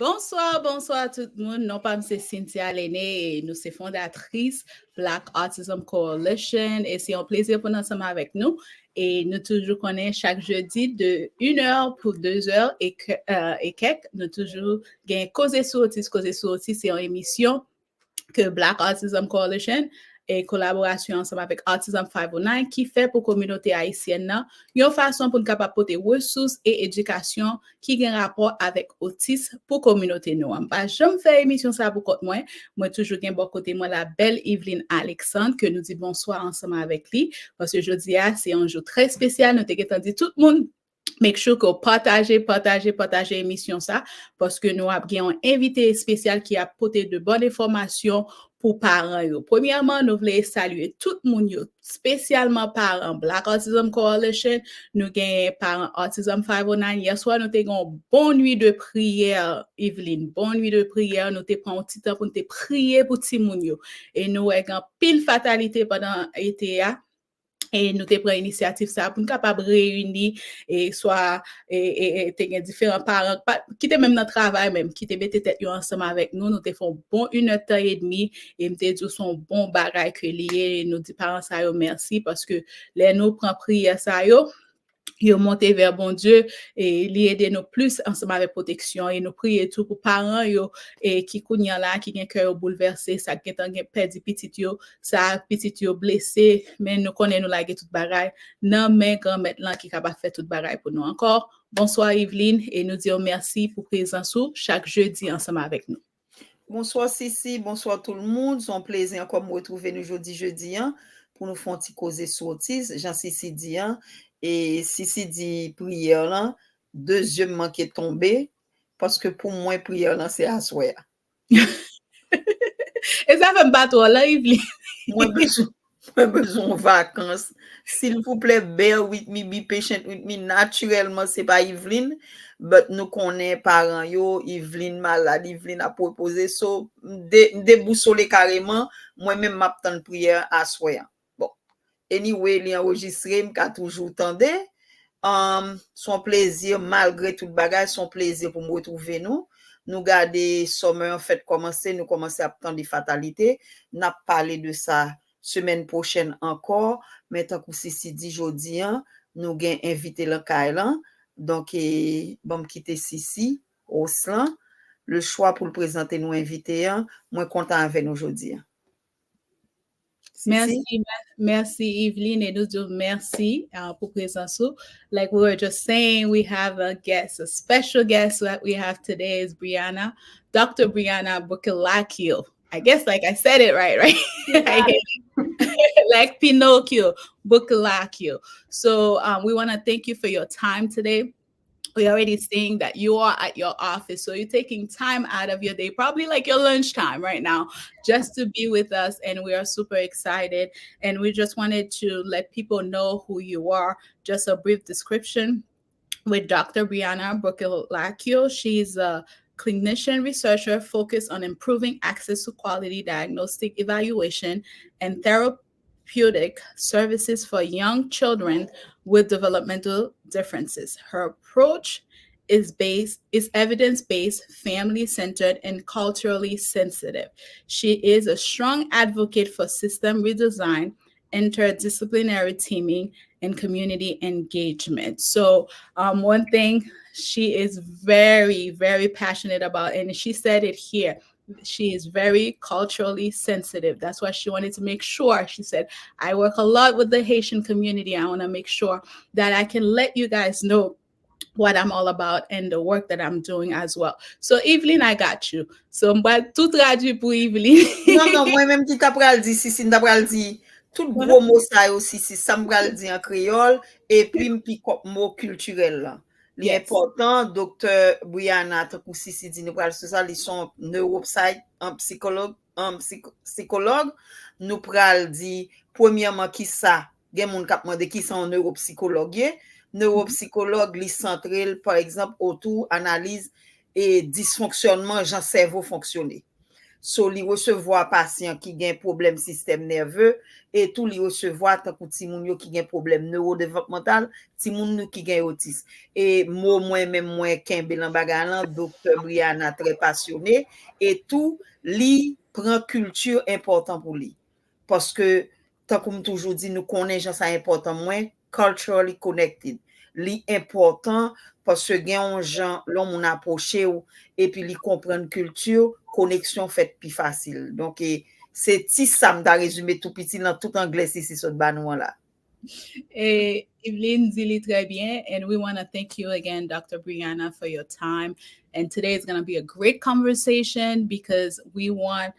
Bonsoir tout le monde. Non pas c'est Cynthia Lenné et nous c'est fondatrice Black Autism Coalition et c'est un plaisir pour nous ensemble avec nous. Et nous toujours connaissons chaque jeudi de 1 heure pour 2 heures et quelques. Nous toujours gagnons Koze sur Otis. Koze sur Otis, c'est une émission que Black Autism Coalition et collaboration ensemble avec Autism 509 qui fait pour la communauté haïtienne une façon pour nous capable porter ressources et éducation qui a un rapport avec autisme pour la communauté nous. Je me fais émission ça pour côté moi toujours gain bon côté moi la belle Evelyn Alexandre que nous dit bonsoir ensemble avec lui parce que jeudi c'est un jour très spécial nous t'ai dit tout le monde make sure que partagez émission ça parce que nous avons un invité spécial qui a apporté de bonnes informations pour parents. Premièrement, nous voulons saluer tout le monde, spécialement parents Black Autism Coalition, nous avons parents Autism 509. Hier soir, nous avons une bonne nuit de prière, Evelyn, bonne nuit de prière. Nous avons pris un petit temps pour nous prier pour timoun. Et nous avons pile fatalité pendant l'été. Et nous te pris initiative ça pour nous capable réunir et soit et différents parents qui étaient même dans le travail même qui te mettent tête ensemble avec nous te font bon 1 heure et demie et me te dit son bon bagage que lié nous dit parents ça yo merci parce que les nous prend prière ça yo monté vers bon Dieu et li aider nous plus ensemble avec protection et nous prier tout pour parents yo et qui kounya là qui gen cœur bouleversé ça qui gen perdu petit yo ça petit yo blessé mais nous connaît nous la tout bagaille nan mais grand maintenant qui capable faire tout bagaille pour nous encore bonsoir Evelyn et nous disons merci pour présence chaque jeudi ensemble avec nous. Bonsoir Sissi, bonsoir tout le monde, c'est un plaisir encore me retrouver nous jeudi pour nous faire un petit causer sur Otis, Jean Sissi dit et Sissi dit prière là, deuxièmement qui est tombé parce que pour moi prière là c'est assoir. Et ça fait me battre là Evelyn. Moi besoin de vacances. S'il vous plaît, bear with me, be patient with me. Naturellement, c'est pas Evelyn, but nous connaissons parents yo, Evelyn malade, Evelyn a proposé so déboussoler carrément, moi-même m'attend prière à soir. Bon. Anyway, il enregistré, m'a toujours tendé. Son plaisir malgré tout bagage, son plaisir pour me retrouver nous. Nous garder sommet en fait commencer, nous commencer à attendre des fatalités. N'a parlé de ça semaine prochaine encore, mais tant que Sissi dit jodi nous gain invité le Kailan donc bon quitter Sissi au slan le choix pour le présenter nous invité moi content avec nous aujourd'hui. Merci Evelyn et nous disons merci pour présence. Like we were just saying, we have a special guest that we have today is Dr. Briana Brukilacchio. I guess like I said it right? Yeah. Like Pinocchio, Brukilacchio. So we want to thank you for your time today. We're already seeing that you are at your office. So you're taking time out of your day, probably like your lunchtime right now, just to be with us. And we are super excited. And we just wanted to let people know who you are. Just a brief description with Dr. Briana Brukilacchio. She's a clinician researcher focused on improving access to quality diagnostic evaluation and therapeutic services for young children with developmental differences. Her approach is evidence-based, family-centered, and culturally sensitive. She is a strong advocate for system redesign, interdisciplinary teaming, and community engagement. So one thing she is very, very passionate about, and she said it here, she is very culturally sensitive. That's why she wanted to make sure, she said, I work a lot with the Haitian community. I want to make sure that I can let you guys know what I'm all about and the work that I'm doing as well. So Evelyn, I got you. So but tout traduit pour Evelyn. Non, moi-même qui t'apral dit, si t'apral dit, tout gros mot ça aussi, si ça m'apral dit en créole, et puis m'pi mot culturel là. L'important, docteur Briana, tant que si dit nous pral sur ça, ils sont neuropsych, un psychologue, nous pral dit premièrement qui ça, gen moun k'ap mande qui sont neuropsychologue, neuropsychologue li centré par exemple autour analyse et dysfonctionnement genre cerveau fonctionner. So, li recevoir patient qui gen problème système nerveux et tout li recevoir tant que timoun yo qui gen problème neurodéveloppemental, timoun nou qui gen autisme. Et moi-même, Kembe Lambagalan, docteur Briana très passionné et tout li prend culture important pour lui. Parce que, tant comme toujours dit, nous connaissons ça important moins, culturally connected. Li important parce que gen gens l'homme on approché ou et puis li comprendre culture, connexion fait plus facile. Donc c'est ti ça m'da résumé tout petit dans tout anglais ici sur banou là. Et Evelyn dit très bien, and we want to thank you again, Dr. Briana, for your time. And today is going to be a great conversation because we want,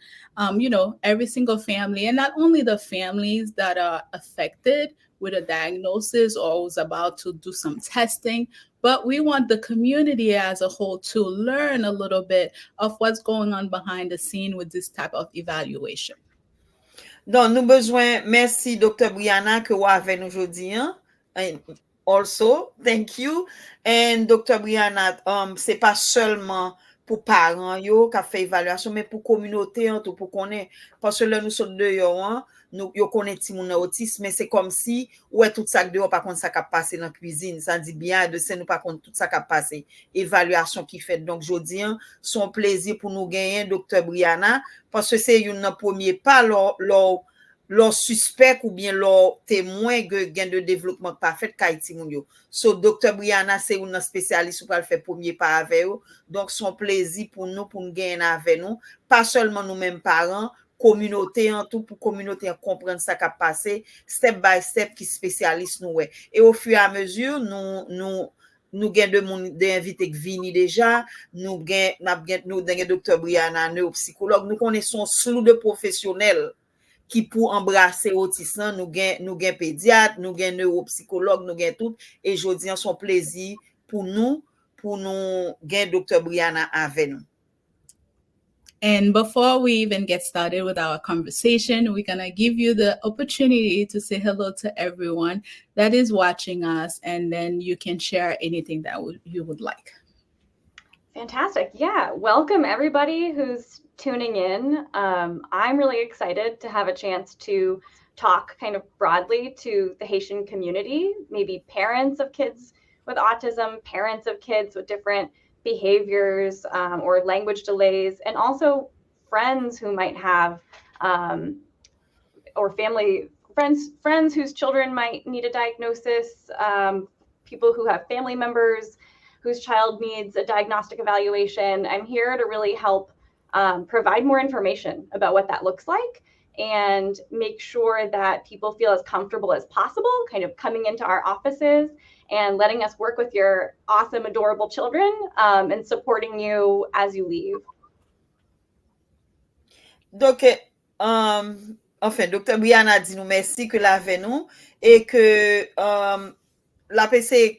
every single family, and not only the families that are affected with a diagnosis or who's about to do some testing, but we want the community as a whole to learn a little bit of what's going on behind the scene with this type of evaluation. Donc, nous besoin, merci Dr. Briana que vous avez nous aujourd'hui. And also, thank you. And Dr. Briana, c'est pas seulement pour parents yo qui fait évaluation, mais pour communauté tout pour connaître. Parce que là, nous sommes dehors, nous yo connaît ti moun autisme, mais c'est comme si ouais tout ça dehors par contre ça qui passé dans cuisine, ça dit bien de c'est nous par contre tout ça qui passé évaluation qui fait. Donc jodi son plaisir pour nous gagner Dr. Briana parce que c'est une premier pas leur suspect ou bien leur témoin que gain de développement parfait kaiti moun yo. So Dr. Briana c'est une spécialiste pour le faire premier pas avec eux. Donc son plaisir pour nous gagner avec nous, pas seulement nous mêmes parents, communauté en tout pour communauté comprendre ça qui a passé step by step qui spécialiste nous ouais. Et au fur et à mesure nous gain de monde d'invité qui vini déjà, nous gain docteur Briana neuropsychologue, nous connaissons slou de professionnels qui pour embrasser autisme, nous gain pédiatre, nous gain neuropsychologue, nous gain tout et jodi en son plaisir pour nous gain docteur Briana avec nous. And before we even get started with our conversation, we're going to give you the opportunity to say hello to everyone that is watching us, and then you can share anything that you would like. Fantastic. Yeah. Welcome, everybody who's tuning in. I'm really excited to have a chance to talk kind of broadly to the Haitian community, maybe parents of kids with autism, parents of kids with different behaviors or language delays, and also friends who might have or family friends whose children might need a diagnosis, people who have family members whose child needs a diagnostic evaluation. I'm here to really help provide more information about what that looks like and make sure that people feel as comfortable as possible kind of coming into our offices and letting us work with your awesome, adorable children and supporting you as you leave. Donc, enfin, Dr. Briana dit nous merci que la avec nous et que la PC,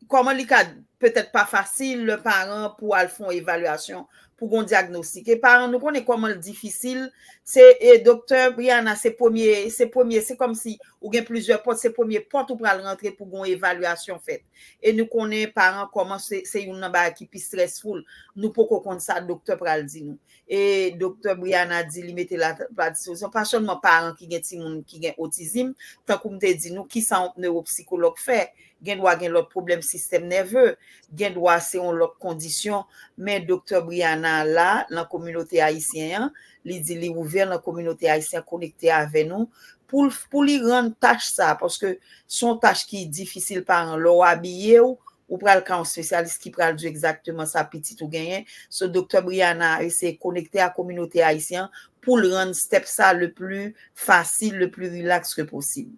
comment les cas peut-être pas facile le parent pour aller faire évaluation pour un diagnostic. Et parents nous connaît comment difficile c'est docteur Briana c'est comme si ou gain plusieurs portes c'est premier porte ou pour rentrer pour une évaluation faite. Et nous connaît parents comment c'est une number qui plus stressful. Nous pas comprendre ça docteur pral dit nous. Et docteur Briana dit li mettait la disposition pas seulement parents qui gain timoun qui gain autisme tant comme te dit nous qui ça neuropsychologue fait gen l'autre problème système nerveux, gen c'est on l'autre condition, mais docteur Briana là, dans la communauté haïtienne, li dit li ouvert la communauté haïtienne connecté avec nous pour lui rendre tâche ça parce que son tâche qui est difficile par l'eau habillé ou pral quand spécialiste qui pral dire exactement ça petit ou gagner. Ce docteur Briana essaie connecter à la communauté haïtienne pour le rendre step ça le plus facile, le plus relax que possible.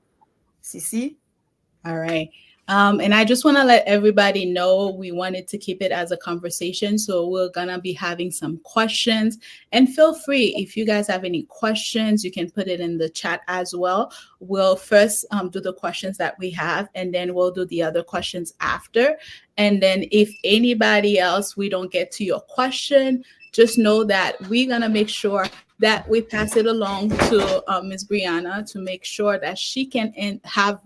Si. All right. And I just want to let everybody know we wanted to keep it as a conversation. So we're going to be having some questions. And feel free, if you guys have any questions, you can put it in the chat as well. We'll first do the questions that we have, and then we'll do the other questions after. And then if anybody else, we don't get to your question, just know that we're going to make sure that we pass it along to Ms. Briana to make sure that she can have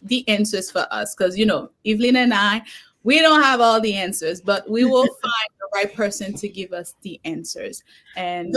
the answers for us, because Evelyn and I, we don't have all the answers, but we will find a right person to give us the answers. And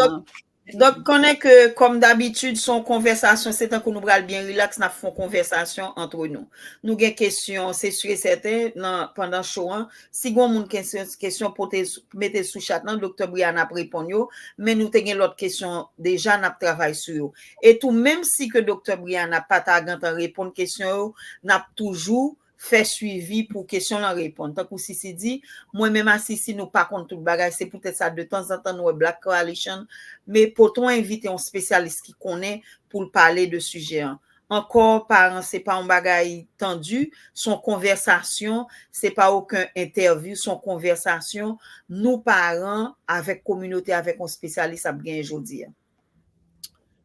donc, connaît que, comme d'habitude, son conversation, c'est un coup nous bral bien relax, n'a font conversation entre nous. Nous gen question, c'est sûr et certain, pendant show, si gon moun question pour mettre sous chat, Dr. Briana répond yo, mais nous te gen l'autre question, déjà, n'a travail sur yo. Et tout, même si que Dr. Briana pas ta gantan répondre question yo, n'a toujours fait suivi pour question la répondre. Tant que Sisi dit, moi-même à Sisi, nous pas contre tout bagage, c'est peut-être ça de temps en temps, nous Black Coalition, mais pour toi inviter un spécialiste qui connaît pour parler de sujet. Encore, parents, c'est pas un bagage tendu, son conversation, c'est pas aucun interview, son conversation, nous parents, avec communauté, avec un spécialiste, à bien aujourd'hui.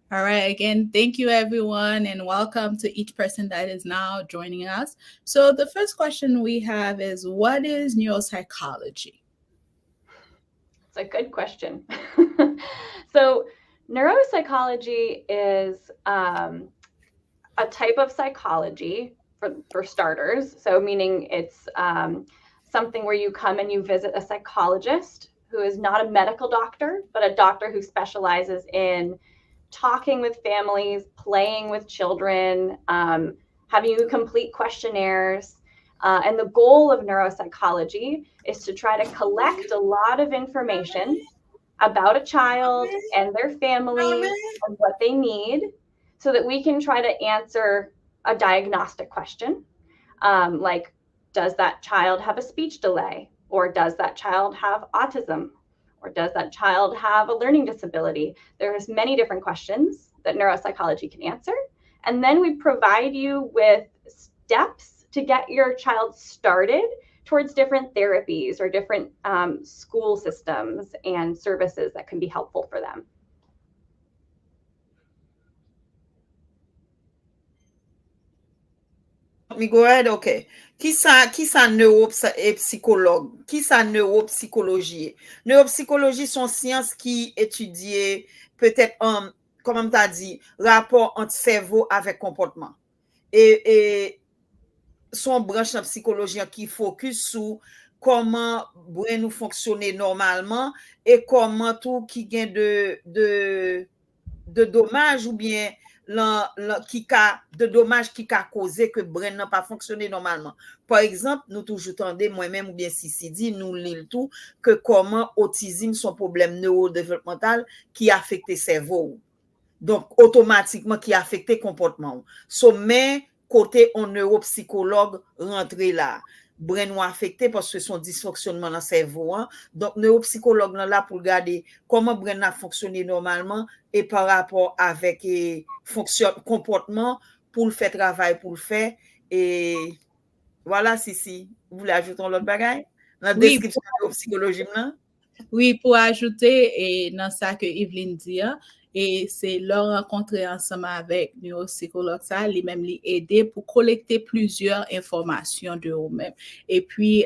All right, again, thank you everyone and welcome to each person that is now joining us. So the first question we have is, what is neuropsychology? It's a good question. So neuropsychology is a type of psychology for starters. So meaning it's something where you come and you visit a psychologist who is not a medical doctor, but a doctor who specializes in talking with families, playing with children, having you complete questionnaires. And the goal of neuropsychology is to try to collect a lot of information about a child and their family and what they need so that we can try to answer a diagnostic question. Like, does that child have a speech delay? Or does that child have autism? Or does that child have a learning disability? There's many different questions that neuropsychology can answer. And then we provide you with steps to get your child started towards different therapies or different school systems and services that can be helpful for them. Me go ahead, okay. Qui sa neuropsychologue? Qui sa neuropsychologie? Neuropsychologie sont sciences qui étudient peut-être, comme on t'a dit, rapport entre cerveau avec comportement. Et son branche de psychologie qui focus sur comment brain nous fonctionner normalement et comment tout qui gagne de dommages ou bien de dommages qui a causé que brain n'a pas fonctionné normalement. Par exemple, nous toujours tendez moi-même ou bien Sisi dit nous lit tout que comment autisme son problème neurodéveloppemental qui affecte cerveau. Donc automatiquement qui affecte comportement. So mais côté on neuropsychologue rentrer là. Brain ou affecté parce que son dysfonctionnement dans le cerveau. Donc, neuropsychologue là pour regarder comment brain a fonctionné normalement et par rapport avec comportement pour le faire travail, pour le faire. Et voilà, Sisi, vous voulez ajouter l'autre bagage dans la description de neuropsychologie là? Oui, pour ajouter et dans ça que Evelyn dit, et c'est leur rencontrer ensemble avec neuropsychologue, ça, lui-même lui aider pour collecter plusieurs informations de eux-mêmes. Et puis,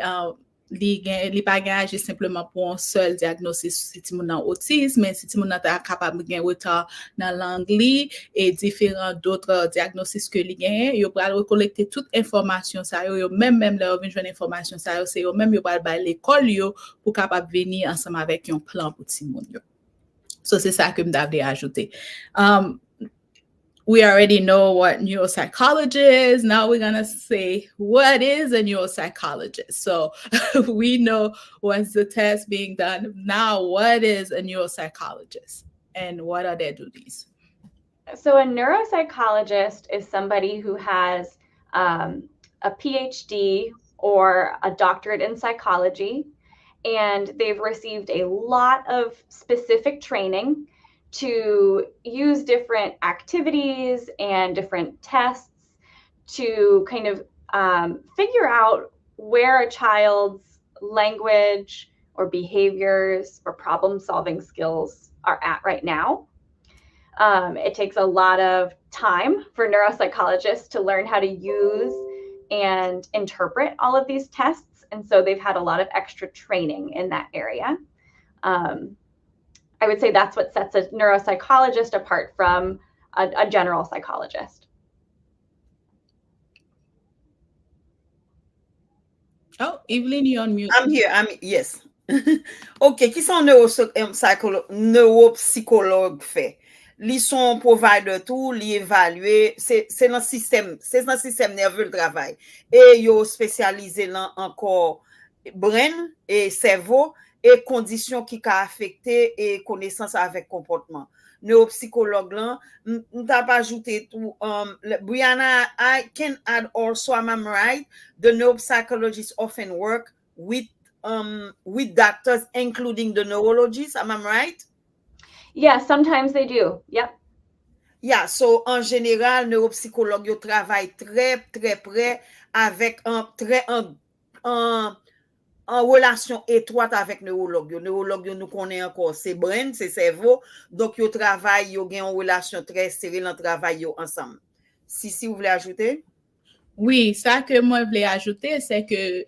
les bagages simplement pour un seul diagnostic si tu as autisme, mais si tu es capable de retard dans l'anglais et différents d'autres diagnostics que les gagnent, ils vont collecter toute information ça, même leur venir information ça, c'est eux même ils vont aller l'école pour capable venir ensemble avec un plan pour timoun. So c'est ça que m'avais ajouté. We already know what neuropsychology is. Now we're going to say, what is a neuropsychologist? So we know what's the test being done. Now, what is a neuropsychologist and what are their duties? So a neuropsychologist is somebody who has a PhD or a doctorate in psychology, and they've received a lot of specific training to use different activities and different tests to kind of figure out where a child's language or behaviors or problem-solving skills are at right now. It takes a lot of time for neuropsychologists to learn how to use and interpret all of these tests. And so they've had a lot of extra training in that area. I would say that's what sets a neuropsychologist apart from a general psychologist. Oh, Evelyn, you're on mute. I'm here. Yes. Ok, ki son neuropsychologue fait? Li son provider tout, li évalue, c'est dans système nerveux le travail. Et yo spécialisé dans encore brain et cerveau et conditions qui ka affecté et connaissance avec comportement. Neuropsychologue là, m'ta pas ajouté tout Briana, I can add also, am I right? The neuropsychologists often work with doctors, including the neurologists. Am I right? Yeah, sometimes they do. Yep. Yeah, so en général, neuropsychologue yo travaille très près avec en relation étroite avec neurologue. Neurologue nous connaît encore, c'est brain, c'est cerveau, donc yo travaille, yo gen une relation très serrée dans travail yo ensemble. Si vous voulez ajouter? Oui, ça que moi je voulais ajouter, c'est que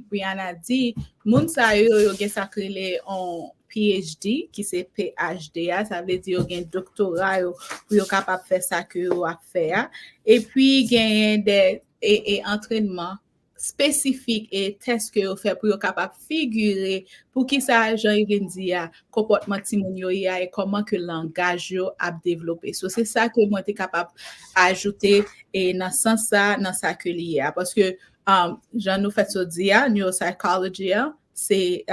Brianna dit, moun sa yo gen sakrele en PhD, qui c'est PhD, ça veut dire gen doctorat yo, pour yo capable faire ça que yo a faire. Et puis gen des entraînements spécifiques et tests que yo fait pour yo capable figurer pour qui ça Jean vient dire comportement timoun yo et comment que langage yo a développé. So c'est ça que moi t'es capable ajouter et dans sens ça dans ça que lié parce que Jean nous fait ça dire neuropsychology c'est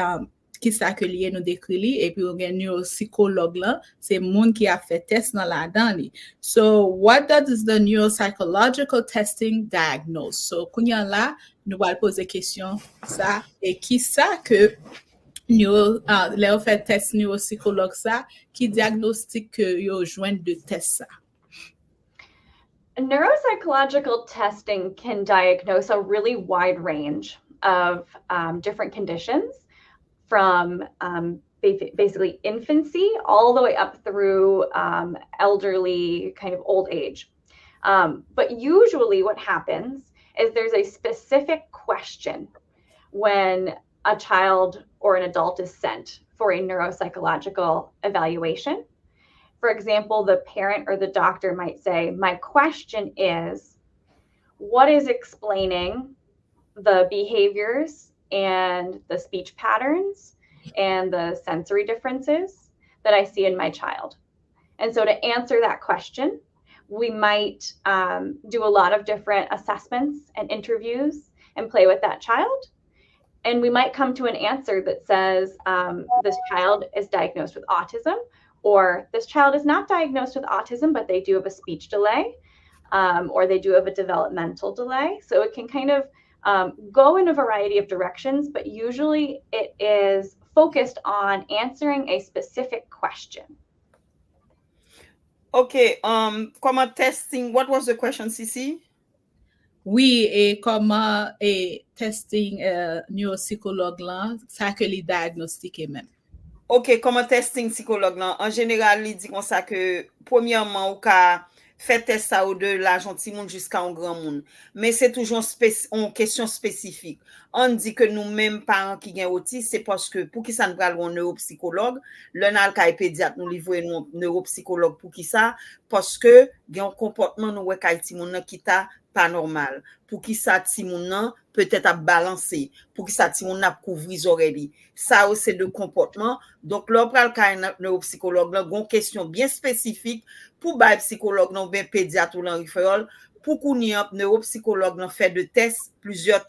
qui ça que lié nous décrit et puis on a neuropsychologue là c'est monde qui a fait test dans la dedans. So what does the neuropsychological testing diagnose? So kounya là nous allons poser question ça et qui ça que les fait test neuropsychologue ça qui diagnostique que yo joindre de test ça. Neuropsychological testing can diagnose a really wide range of different conditions, from basically infancy all the way up through elderly, kind of old age. But usually what happens is there's a specific question when a child or an adult is sent for a neuropsychological evaluation. For example, the parent or the doctor might say, my question is, what is explaining the behaviors and the speech patterns and the sensory differences that I see in my child? And so to answer that question, we might do a lot of different assessments and interviews and play with that child. And we might come to an answer that says this child is diagnosed with autism, or this child is not diagnosed with autism, but they do have a speech delay, or they do have a developmental delay. So it can kind of go in a variety of directions, but usually it is focused on answering a specific question. Okay, comment testing, what was the question, Sisi? Oui, et comment testing neuropsychologue là, ça que les diagnostiquer même. Ok, comment testing psychologue là, en général, il dit comme ça que premièrement, ou ka fait test ça ou de la gentil monde jusqu'à un grand monde. Mais c'est toujours une question spécifique. On dit que nous-mêmes, parents qui ont Otis, c'est parce que pour qui ça nous parle un neuropsychologue, le nalka pédiatre nous livre un neuropsychologue pour qui ça, parce que il y a un comportement nous ouais timoun qui ta pas normal. Pour qui ça timoun peut-être à balancer, pour qui ça timoun a couvrir oreilles. Ça c'est de comportement. Donc là pral ka neuropsychologue là, une question bien spécifique pour ba psychologue non bien pédiatre ou refè pour qu'on y a neuropsychologue nan fait de tests, plusieurs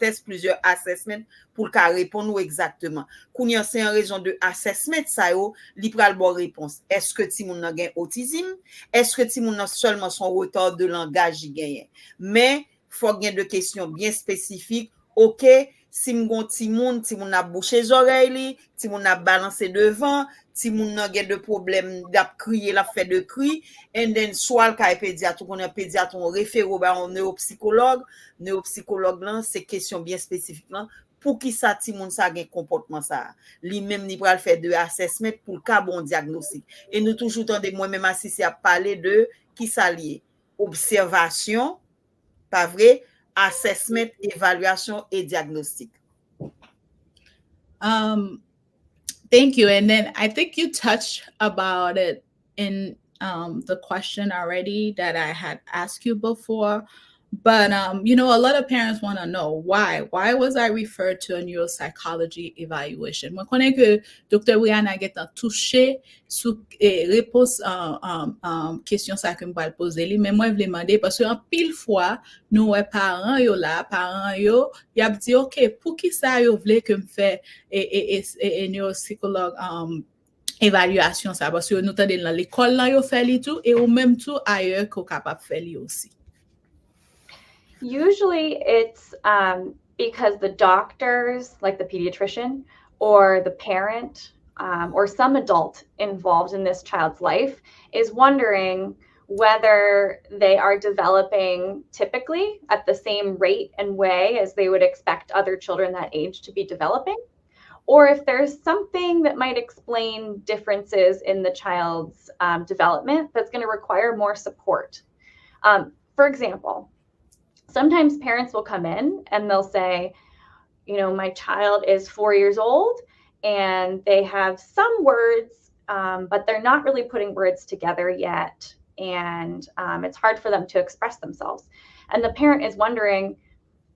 assessments pour ka répondre exactement. Qu'on y a c'est en raison de assessment ça yo, li pral bon réponse. Est-ce que ti moun nan gen autisme? Est-ce que ti moun nan seulement son retard de langage y gen? Mais faut gen de questions bien spécifiques. OK, si m'gon ti moun a bouché les oreilles, ti moun a balancé devant, ti moun nan gen de problème d'ap crier la fait de cri, and then soit le cas pédiatre qu'on a pédiatre on réfère au neuropsychologue là c'est question bien spécifique là pour qui ça ti moun ça gen comportement ça li même ni pral faire de assessment pour le cas bon diagnostic et nous toujours tande moi même assisté à parler de qui ça lié observation pas vrai assessment évaluation et diagnostic. Thank you. And then I think you touched about it in the question already that I had asked you before. But you know, a lot of parents want to know why. Why was I referred to a neuropsychology evaluation? Moi, connais que Dr. Briana get touché sous réponse question ça que me poser lui, mais moi je voulais demander parce que en pile fois nous parents yo là, parents yo, y a dit OK, pour qui ça yo voulait que me fait et neuropsychologue évaluation ça parce que nous t'en dans l'école là yo fait li tout et ou même tout ailleurs qu'on capable faire li aussi. Usually it's because the doctors, like the pediatrician or the parent or some adult involved in this child's life is wondering whether they are developing typically at the same rate and way as they would expect other children that age to be developing, or if there's something that might explain differences in the child's development that's going to require more support. For example, sometimes parents will come in and they'll say, you know, my child is 4 years old and they have some words, but they're not really putting words together yet. And it's hard for them to express themselves. And the parent is wondering,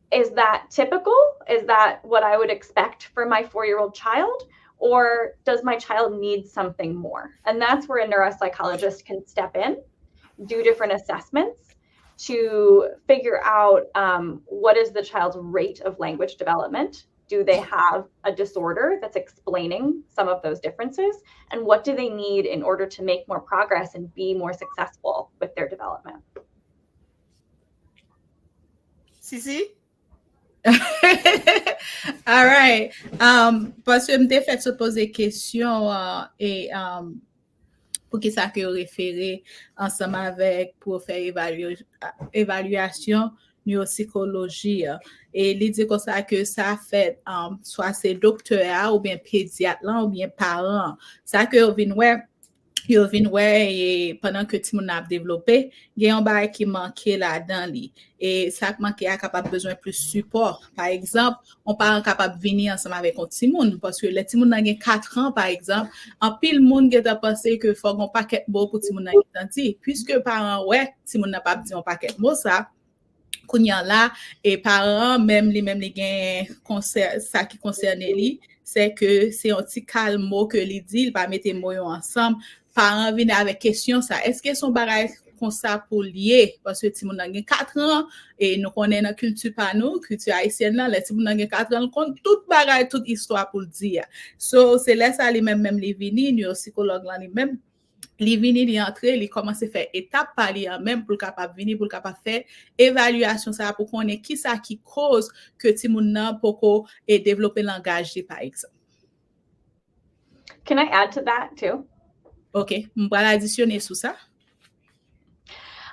is that typical? Is that what I would expect for my 4-year-old child? Or does my child need something more? And that's where a neuropsychologist can step in, do different assessments to figure out what is the child's rate of language development. Do they have a disorder that's explaining some of those differences? And what do they need in order to make more progress and be more successful with their development? Sisi? All right. Parce que m'te fait se poser question et pour qui ça que référé ensemble avec pour faire évaluation neuropsychologie et il dit comme ça que ça fait soit c'est docteur ou bien pédiatre là ou bien parent ça que yo vin et pendant que ti moun a développé il y a un bagage qui manquait là-dedans li et ça manquait a capable besoin plus support. Par exemple, on parent capable venir ensemble avec un ti moun parce que le ti moun nan gen 4 ans par exemple, en pile moun qui t'a pensé que faut un paquet mot pour ti moun nan dit puisque parent ouais ti moun n'a pas dit un paquet mot ça kounya là et parents même li gen ça qui concerne li c'est que c'est un petit calme mot que li dit il pas mettre mots ensemble parents viennent avec question ça est-ce que son bagage comme ça pour lier parce que ti moun nan gen 4 ans et nous connaissons la culture par nous culture haïtienne là les ti moun nan gen 4 ans compte toute bagage toute histoire pour dire so c'est là ça li même li vini neuropsychologue là li même li vini li entrer li commencer faire étape par li même pour capable venir pour capable faire évaluation ça pour connaître qui ça qui cause que ti moun nan poko et développer langage par exemple. Can I add to that too? OK, m'va additionner sous ça.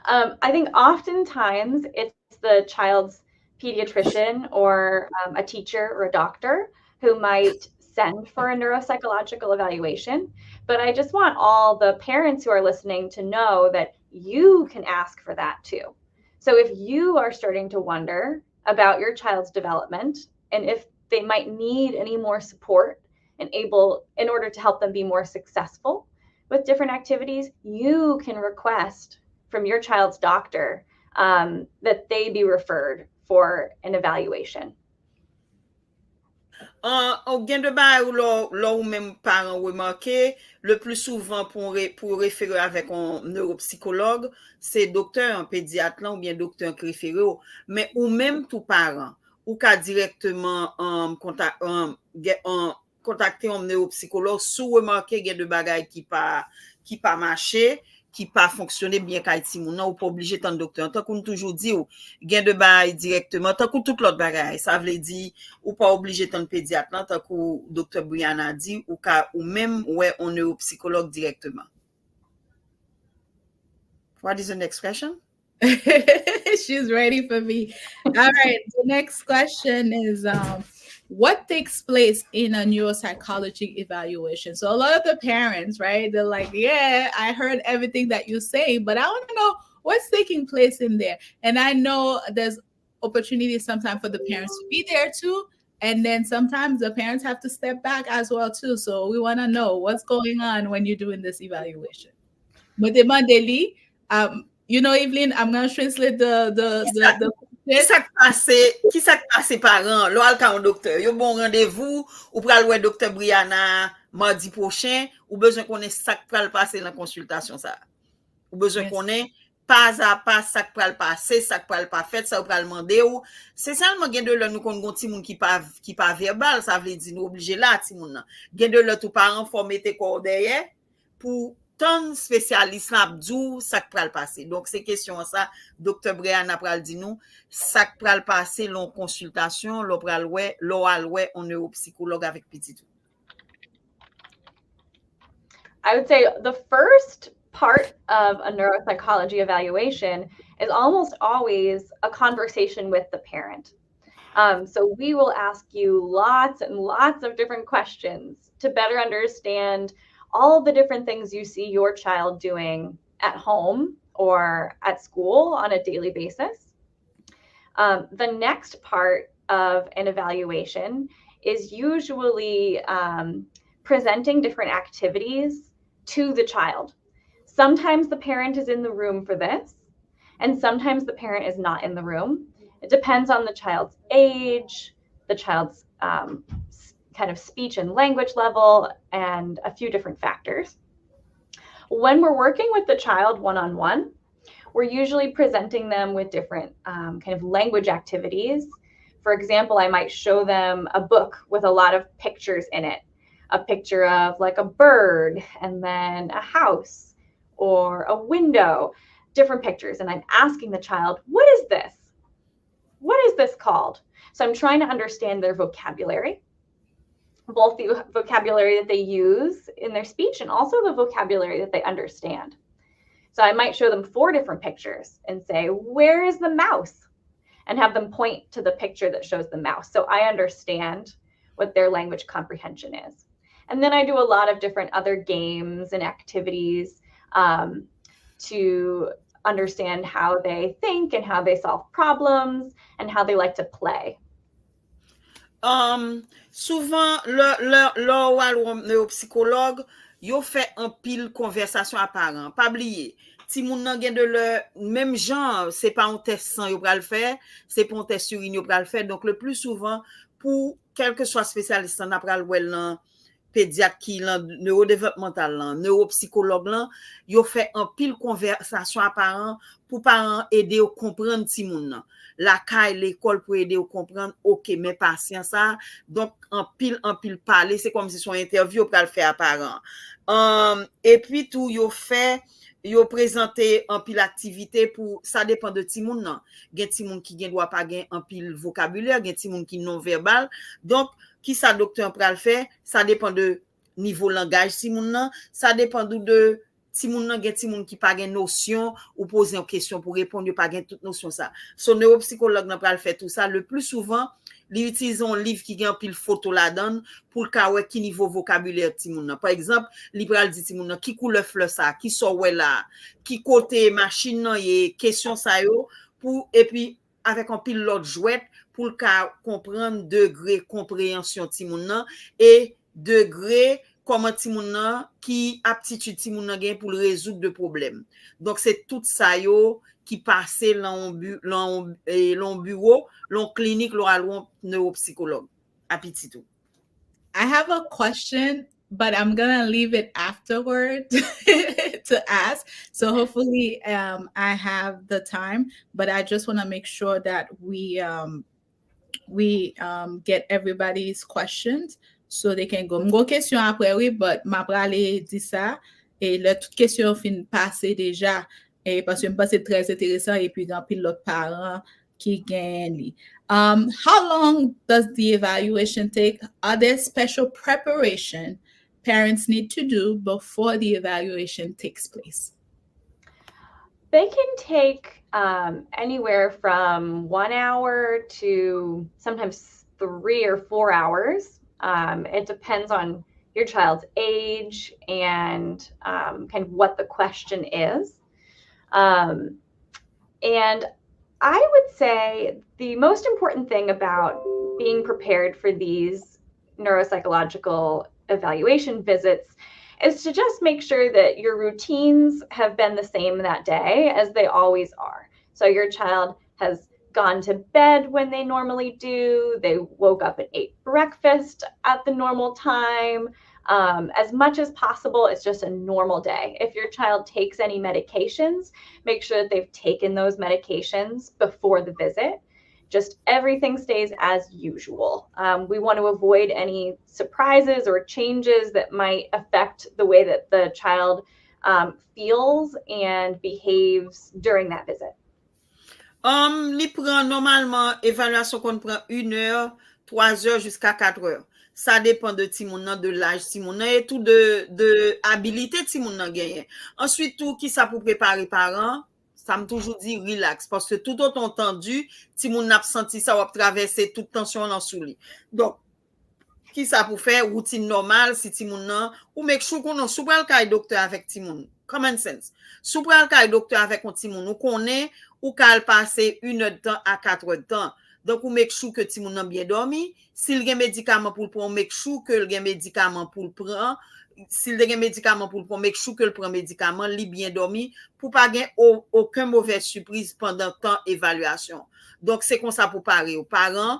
I think oftentimes it's the child's pediatrician or a teacher or a doctor who might send for a neuropsychological evaluation. But I just want all the parents who are listening to know that you can ask for that too. So if you are starting to wonder about your child's development and if they might need any more support and in order to help them be more successful with different activities, you can request from your child's doctor that they be referred for an evaluation. Au gain de bail ou même parents remarqué le plus souvent pour référer avec un neuropsychologue c'est docteur un pédiatre ou bien docteur référé mais ou même tout parent ou ka directement contacter un neuropsychologue sous remarquer gain de bagaille qui pas marché qui pas fonctionner bien kay ti moun ou pas obligé tant docteur tant qu'on toujours dit ou gain de bail directement tant qu'on tout l'autre bagaille ça veut dire ou pas obligé tant pédiatre tant qu'on docteur Briana dit ou même ouais on neuropsychologue directement. What is the next question? She's ready for me. All right, the next question is what takes place in a neuropsychology evaluation? So a lot of the parents, right, they're like, yeah, I heard everything that you say, but I want to know what's taking place in there. And I know there's opportunities sometimes for the parents to be there too. And then sometimes the parents have to step back as well too. So we want to know what's going on when you're doing this evaluation. But demandez-lui, Evelyn, I'm going to translate the Ki sak pase paran, lo al ka an doktor, yo bon rendez-vous, ou pral wè Dr. Briana mardi prochain, ou besoin konen sak pral pase nan konsultasyon sa. Ou besoin konen pas à pas sak pral pase, sak pral pa fet, sa ou pral mande ou. C'est seulement gen de lè nou kon gon ti moun ki pa verbal, ça vle di nou oblige la ti moun nan. Gen de lè tou paran fò mette kor derrière pour ton spécialiste n'a dou sak pral passer. Donc c'est question ça Dr. Briana pral di nou sak pral passer l'on consultation, l'on pral wè, l'on al wè on neuropsychologue avec petit tout. I would say the first part of a neuropsychology evaluation is almost always a conversation with the parent. So we will ask you lots and lots of different questions to better understand all the different things you see your child doing at home or at school on a daily basis. The next part of an evaluation is usually presenting different activities to the child. Sometimes the parent is in the room for this, and sometimes the parent is not in the room. It depends on the child's age, the child's kind of speech and language level, and a few different factors. When we're working with the child one-on-one, we're usually presenting them with different kind of language activities. For example, I might show them a book with a lot of pictures in it, a picture of like a bird and then a house or a window, different pictures. And I'm asking the child, what is this? What is this called? So I'm trying to understand their vocabulary, both the vocabulary that they use in their speech and also the vocabulary that they understand. So I might show them 4 different pictures and say, where is the mouse? And have them point to the picture that shows the mouse. So I understand what their language comprehension is. And then I do a lot of different other games and activities to understand how they think and how they solve problems and how they like to play. Souvent, le neuropsychologue, yo fait un pile conversation apparent. Pas oublier, ti moun nan gen de le même genre, c'est pas un test sang yo pral faire, c'est pas un test urine yo pral faire. Donc le plus souvent, pour quel que soit spécialiste en pral wel nan pédiatre qui lan neurodéveloppemental lan, neuropsychologue lan, yo fait un pile conversation apparent pour parents aider au comprendre ti moun nan. La caille l'école pour aider au comprendre OK mais patient ça donc en pile parler c'est comme si son interview pour le faire apparent et puis tout yo présenter en pile activité pour ça dépend de ti moun nan gen ti moun qui gen doit pas gen en pile vocabulaire gen ti moun qui non verbal donc qui ça docteur pral faire ça dépend de niveau langage ti moun nan ça dépend de ti moun nan gen ti moun ki pa gen notion ou poser une question pour répondre pas gen toute notion ça son neuropsychologue nan pral faire tout ça le plus souvent li utilise un livre qui gen pile photo la donne pour ka wè ki niveau vocabulaire ti moun nan par exemple li pral di ti moun nan ki couleur fleur ça qui so wè là ki côté machine nan y question ça yo pour et puis avec un pile l'autre jouet pour ka comprendre degré compréhension ti moun nan et degré comment ti moun nan qui aptitude ti moun nan gen pour résoudre de problèmes. Donc c'est tout ça yo qui passe l'on bureau, l'on clinique, l'on neuropsychologue. Apititou. I have a question, but I'm gonna leave it afterward to ask. So hopefully I have the time, but I just want to make sure that we get everybody's questions. So they can go. M'go question après oui, but m'a pralé dit ça et le toute question fin passé déjà et parce que me c'est très intéressant et puis grand pile l'autre parents qui gagne li. How long does the evaluation take? Are there special preparation parents need to do before the evaluation takes place? They can take anywhere from 1 hour to sometimes 3 or 4 hours. It depends on your child's age and kind of what the question is. And I would say the most important thing about being prepared for these neuropsychological evaluation visits is to just make sure that your routines have been the same that day as they always are. So your child has gone to bed when they normally do, they woke up and ate breakfast at the normal time. As much as possible, it's just a normal day. If your child takes any medications, make sure that they've taken those medications before the visit. Just everything stays as usual. We want to avoid any surprises or changes that might affect the way that the child feels and behaves during that visit. Li prend normalement évaluation qu'on prend 1 heure, 3 heures jusqu'à 4 heures. Ça dépend de timoun nan, de l'âge timoun nan et tout de habilité timoun nan genyen. Ensuite tout qui ça pour préparer parents, ça me toujours dit relax parce que tout autant entendu timoun n'a senti ça ou traverser toute tension dans sous lui. Donc qui ça pour faire routine normale si timoun nan ou make sure qu'on sou pral kay docteur avec timoun. Common sense. Sou pral kay docteur avec un timoun ou connaît ou kal passer 1 heure de temps à 4 heures de temps. Donc, ou make sure que timoun nan bien dormi. S'il gen médicament pour le prendre, make sure que le gen médicament pour le prendre. S'il gen médicament pour le prendre, make sure que le prend médicament, li bien dormi, pour pas gen aucun mauvaise surprise pendant temps évaluation. Donc, c'est comme ça pour parer aux parents.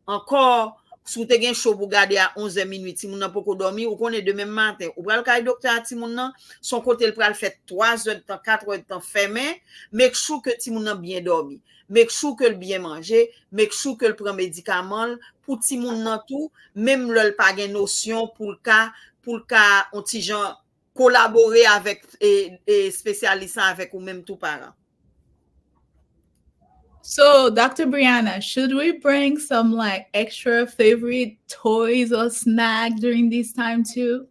Encore, si vous avez chaud pour garder à 11h minuit, timoun nan poko dormi, ou connaît demain matin, ou pral kay docteur timoun nan, son côté le pral fait 3 heures de temps, 4 heures de temps fermé, make sure que timoun nan bien dormi. Make sure que le bien manger, make sure que le prend médicament pour timoun nan tout, même le pas gen notion pour le cas on ti jan collaborer avec et spécialiste avec ou même tout parent. So, Dr. Briana, should we bring some like extra favorite toys or snack during this time too?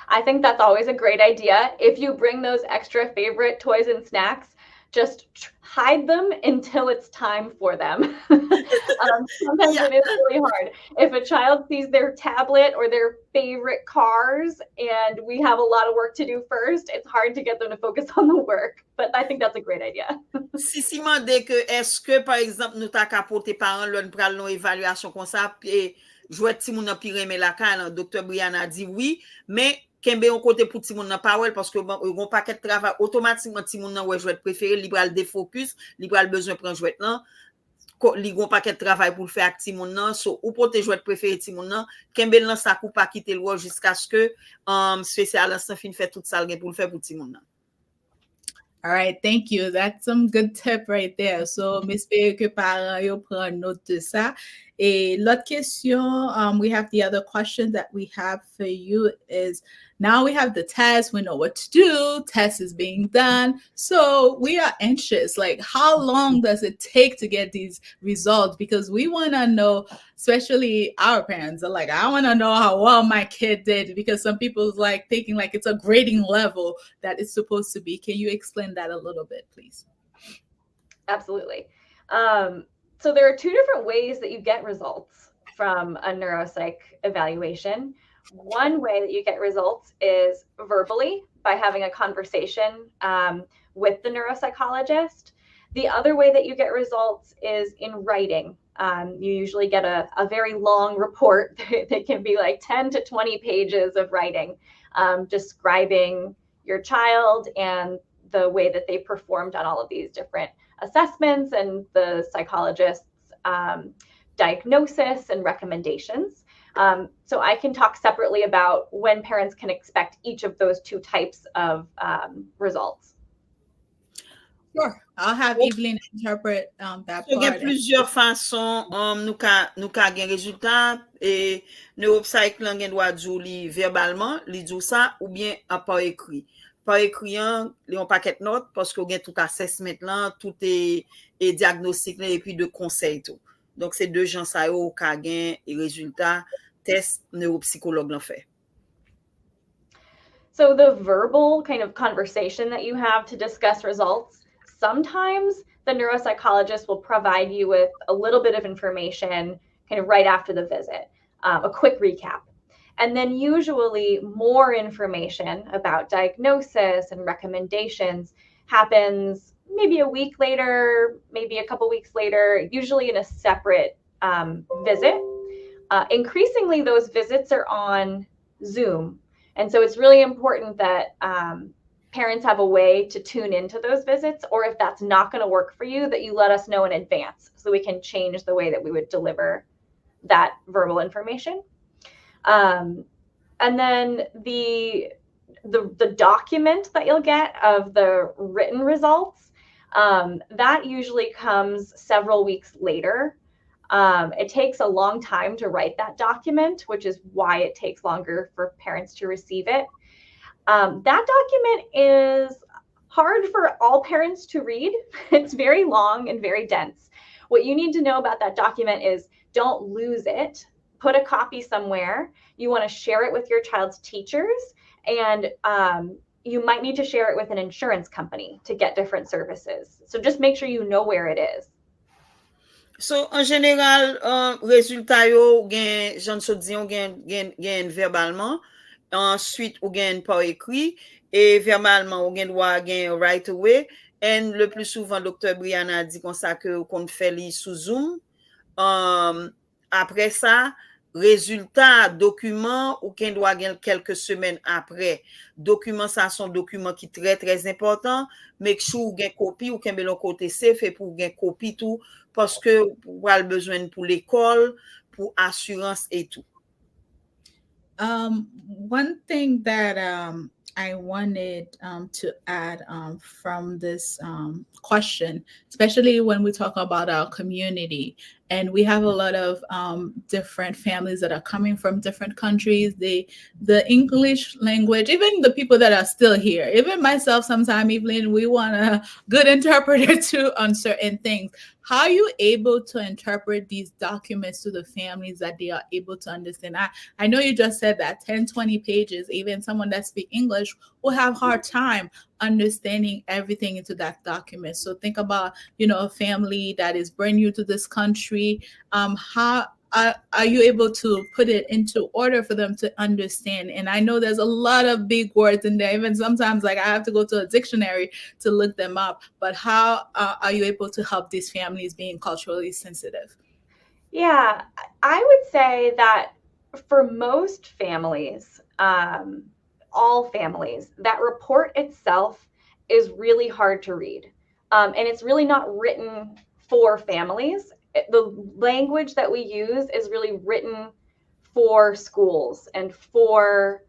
I think that's always a great idea. If you bring those extra favorite toys and snacks, just hide them until it's time for them. Sometimes it is really hard. If a child sees their tablet or their favorite cars and we have a lot of work to do first, it's hard to get them to focus on the work. But I think that's a great idea. Si mande que est-ce que par exemple nous ta capoter parents l'on pral non évaluation comme ça et jouet ti moun nan pi reme la ka, Dr. Briana dit oui, mais kembe on côté pour ti moun nan pa wel parce que bon on paquet de travail automatiquement ti moun nan ouais jouet préféré li pral défocus, li pral besoin prendre jouet nan, li gon paquet de travail pour le faire ak ti moun nan, so ou pote jouet préféré ti moun nan, kembe nan sa kou pa quitter le jusqu'à ce que spécialiste fin fait tout ça pour le faire pour ti moun nan. All right, thank you. That's some good tip right there. So, m'espère que parents yo prend note de ça. Et l'autre question, we have the other question that we have for you is, now we have the test, we know what to do, test is being done. So we are anxious, like how long does it take to get these results? Because we want to know, especially our parents are like, I want to know how well my kid did, because some people's like thinking like it's a grading level that it's supposed to be. Can you explain that a little bit, please? Absolutely. So there are 2 different ways that you get results from a neuropsych evaluation. One way that you get results is verbally by having a conversation with the neuropsychologist. The other way that you get results is in writing. You usually get a very long report that can be like 10 to 20 pages of writing describing your child and the way that they performed on all of these different assessments and the psychologist's diagnosis and recommendations. So I can talk separately about when parents can expect each of those 2 types of results. Sure. I'll have Evelyn interpret that part. Il y a plusieurs façons nous ka gen résultat et neuropsych lan gen doit djou verbalement, li djou ça ou bien par écrit. Par écrit, li on paquet note parce que gen tout assessment là, tout est diagnostic là et puis de conseil tout. Donc c'est 2 gens ça yo ka gen et résultat test neuropsychologue l'en fait. So the verbal kind of conversation that you have to discuss results, sometimes the neuropsychologist will provide you with a little bit of information kind of right after the visit, a quick recap. And then usually more information about diagnosis and recommendations happens maybe a week later, maybe a couple weeks later, usually in a separate visit. Increasingly, those visits are on Zoom, And so it's really important that parents have a way to tune into those visits, or if that's not going to work for you, that you let us know in advance so we can change the way that we would deliver that verbal information. And then the document that you'll get of the written results, that usually comes several weeks later. It takes a long time to write that document, which is why it takes longer for parents to receive it. That document is hard for all parents to read. It's very long and very dense. What you need to know about that document is don't lose it. Put a copy somewhere. You want to share it with your child's teachers, and you might need to share it with an insurance company to get different services. So just make sure you know where it is. So, en général, résultat yo gen, j'en so diyon gen verbalement, ensuite ou gen par écrit, et verbalement ou gen droit gen right away, and le plus souvent, Dr. Briana dit comme ça que qu'on fait li sous Zoom. Après ça, résultat, document ou ken doit gen quelques semaines après. Document, ça son document qui très très important. Make sure ou gen copie ou ken belon côté safe et pour gen copie tout parce que ou al besoin pour l'école, pour assurance et tout. One thing that I wanted to add from this question, especially when we talk about our community, and we have a lot of different families that are coming from different countries. The English language, even the people that are still here, even myself, sometimes, Evelyn, we want a good interpreter too on certain things. How are you able to interpret these documents to the families that they are able to understand? I know you just said that 10, 20 pages, even someone that speaks English will have hard time understanding everything into that document. So think about, a family that is brand new to this country. How are you able to put it into order for them to understand? And I know there's a lot of big words in there. Even sometimes, like I have to go to a dictionary to look them up. But how are you able to help these families being culturally sensitive? Yeah, I would say that for most families, all families, that report itself is really hard to read. And it's really not written for families. The language that we use is really written for schools and for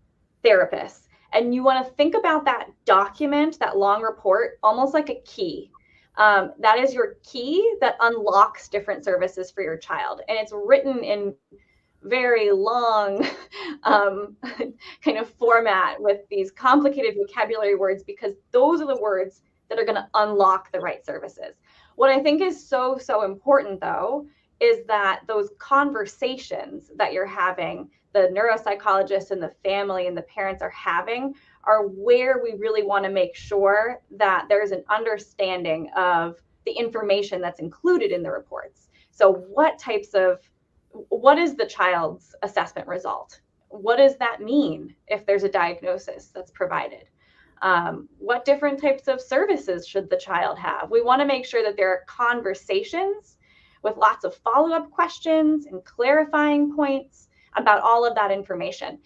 therapists. And you want to think about that document, that long report, almost like a key. That is your key that unlocks different services for your child. And it's written in very long kind of format with these complicated vocabulary words, because those are the words that are going to unlock the right services. What I think is so important, though, is that those conversations that you're having, the neuropsychologist and the family and the parents are having, are where we really want to make sure that there's an understanding of the information that's included in the reports. So what is the child's assessment result? What does that mean if there's a diagnosis that's provided? What different types of services should the child have? We want to make sure that there are conversations with lots of follow-up questions and clarifying points about all of that information.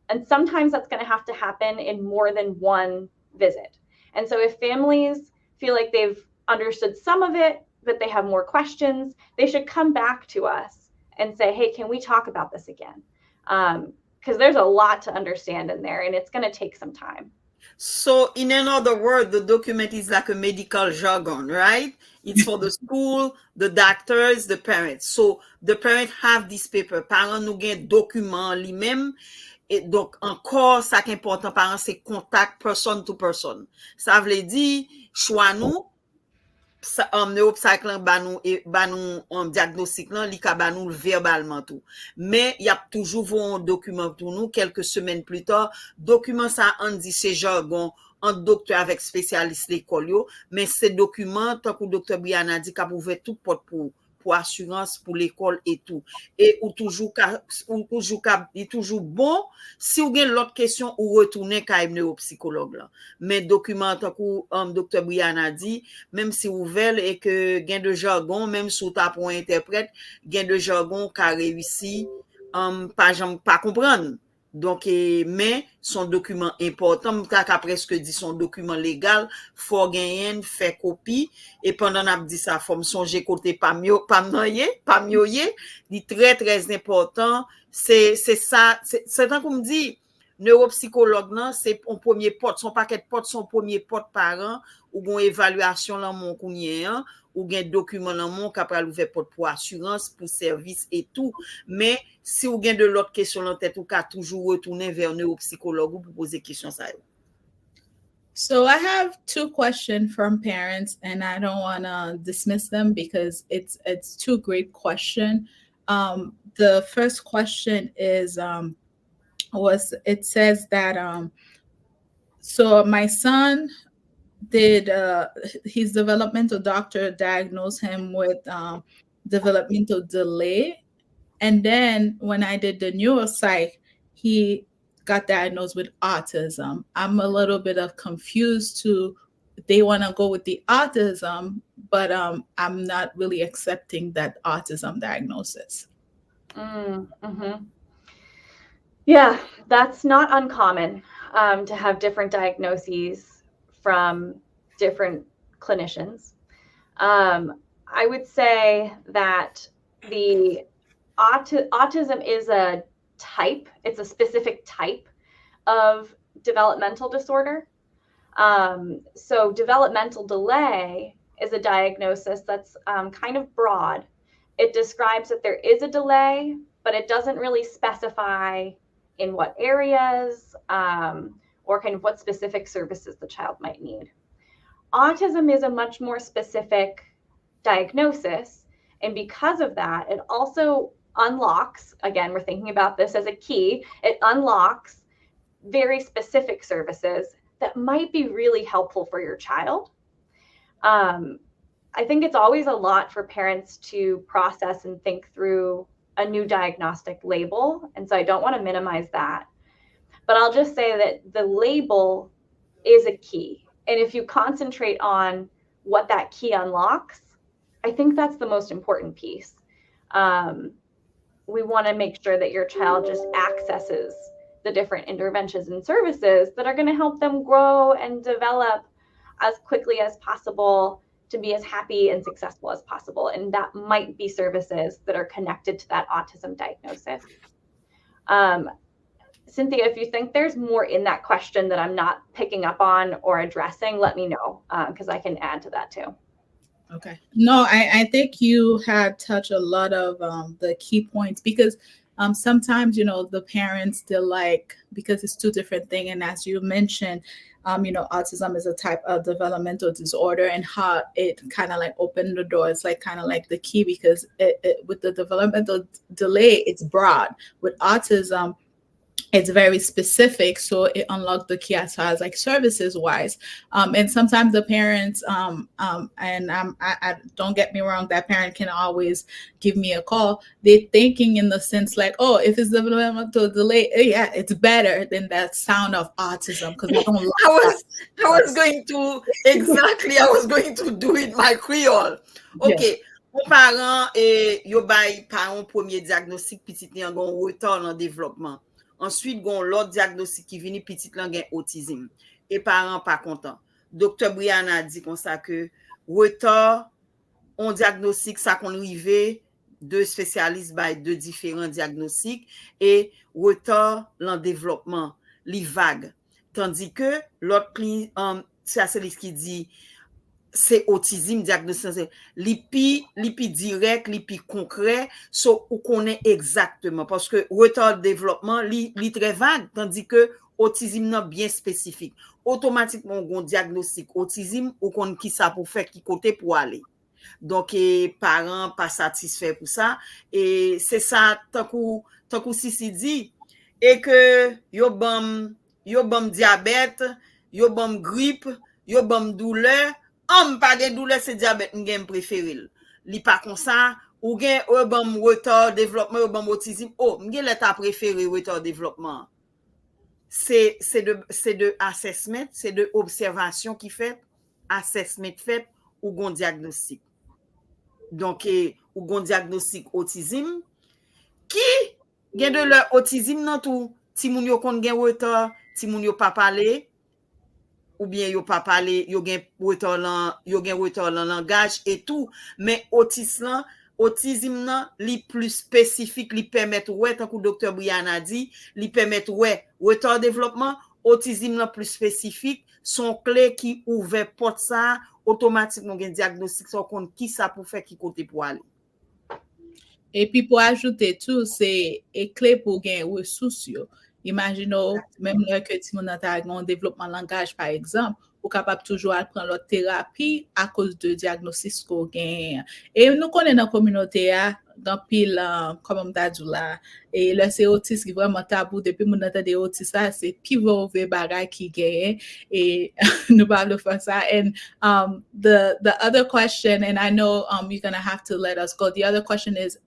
And sometimes that's going to have to happen in more than one visit. And so if families feel like they've understood some of it, but they have more questions, they should come back to us and say, hey, can we talk about this again? Because there's a lot to understand in there, and it's going to take some time. So, in another word, the document is like a medical jargon, right? It's for the school, the doctors, the parents. So, the parents have this paper. Parents nou gen document li même. Et donc, encore, ça qui est important, parents, c'est contact person to person. Ça veut dire, choix nous, neuropsychlan ba nou diagnostik lan, li ka ba nou verbalement tout. Mais y a toujours un document pour nous, quelques semaines plus tard, document ça on dit c'est jargon, un docteur avec spécialiste l'école yo, mais ces documents, tant que docteur Briana dit, qu'a ouvert tout porte pour assurance, pour l'école et tout. Et ou toujours bon, si ou gen l'autre question, ou retourner ka neuropsychologue là. Mais document, tant que docteur Briana dit, même si ou vel et que gen de jargon, même sous ta pour interprète, gen de jargon ka réussi, pas comprendre. Donc, mais son document important, qu'à presque dit son document légal, faut gagner, fait copie, et pendant n'a dit ça, faut me songer côté pas mieux, dit très, très important, c'est ça, c'est tant qu'on me dit, neuropsychologue, non, c'est un premier porte, son paquet de porte, son premier porte par an, ou gon évaluation là, mon kounye, hein, ou gen document dans mon capable ouvert porte pour assurance, pour service et tout. Mais si ou gen de l'autre question en tête ou ka toujours retourner vers neuropsychologue ou pour poser question ça. So I have 2 questions from parents, and I don't want to dismiss them because it's 2 great questions. The first question is it says that so my son did his developmental doctor diagnosed him with developmental delay, and then when I did the neuropsych, he got diagnosed with autism. I'm a little bit of confused to they want to go with the autism, but I'm not really accepting that autism diagnosis. Yeah, that's not uncommon to have different diagnoses from different clinicians. I would say that the autism is a type, it's a specific type of developmental disorder. So developmental delay is a diagnosis that's kind of broad. It describes that there is a delay, but it doesn't really specify in what areas or kind of what specific services the child might need. Autism is a much more specific diagnosis, and because of that, it also unlocks, again, we're thinking about this as a key, it unlocks very specific services that might be really helpful for your child. I think it's always a lot for parents to process and think through a new diagnostic label, and so I don't want to minimize that. But I'll just say that the label is a key, and if you concentrate on what that key unlocks, I think that's the most important piece. We want to make sure that your child just accesses the different interventions and services that are going to help them grow and develop as quickly as possible to be as happy and successful as possible. And that might be services that are connected to that autism diagnosis. Cynthia, if you think there's more in that question that I'm not picking up on or addressing, let me know, because I can add to that too. Okay. No, I think you had touched a lot of the key points, because sometimes, the parents, they're like, because it's 2 different things. And as you mentioned, autism is a type of developmental disorder, and how it kind of like opened the door. It's like kind of like the key, because with the developmental delay, it's broad. With autism, it's very specific, so it unlocked the key as far as like services wise. And sometimes the parents, and I don't get me wrong, that parent can always give me a call. They're thinking in the sense like, oh, if it's developmental delay, yeah, it's better than that sound of autism, because I don't like I was going to do it my Creole. Okay. Mon parent yo bay parent premier diagnostic petit li an gon retard dans développement. Ensuite, gon l'autre diagnostic qui vini petit lan gen autisme. Et parents pas content. Docteur Briana dit comme ça que retard on diagnostic ça qu'on rive 2 spécialistes bay 2 différents diagnostics, et retard l'en développement li vague. Tandis que l'autre ça c'est ce qui dit c'est autisme diagnostic, lipi direct, lipi concret, so ou connaît exactement, parce que retard de développement li très vague, tandis que autisme non bien spécifique. Automatiquement on diagnostic autisme ou connaît qui ça pour faire, qui côté pour aller. Donc parents pas satisfaits pour ça, et c'est ça tant que Sissi dit, et que yo bam diabète, yo bam grippe, yo bam douleur. Pas de douleur, c'est diabète m'gen préféré. Li pas comme ça, ou gen bon retard développement, ou bon autisme. Oh, m'gen l'état préféré retard développement. C'est de assessment, c'est de observation qui fait, assessment fait ou gon diagnostic. Donc ou gon diagnostic autisme qui gen de leur autisme nan tout Timoun yo kon gen retard, timoun yo pa pale, ou bien yo pa pale, yo gen retard lan langage et tout, mais autisme nan, li plus spécifique, li permet ouais, tant que docteur Briana dit, li permet ouais, retard développement, autisme nan plus spécifique, son clé qui ouvre porte ça, automatiquement gen diagnostic, son compte qui ça pour faire qui côté pour aller. Et puis pour ajouter tout, c'est clé pour gagner ressources. Imaginons, même là que tu as un développement de langage, par exemple, ou capable toujours de prendre leur thérapie à cause de diagnostic qu'on gagne. Et nous connaissons dans la communauté, dans pile, comme on a dit là, et là, c'est Otis qui est vraiment tabou. Depuis mon entend des Otis, c'est pivot vers bagay qui gagne. Et nous parlons de ça. And the other question, and I know you're going to have to let us go. The other question is,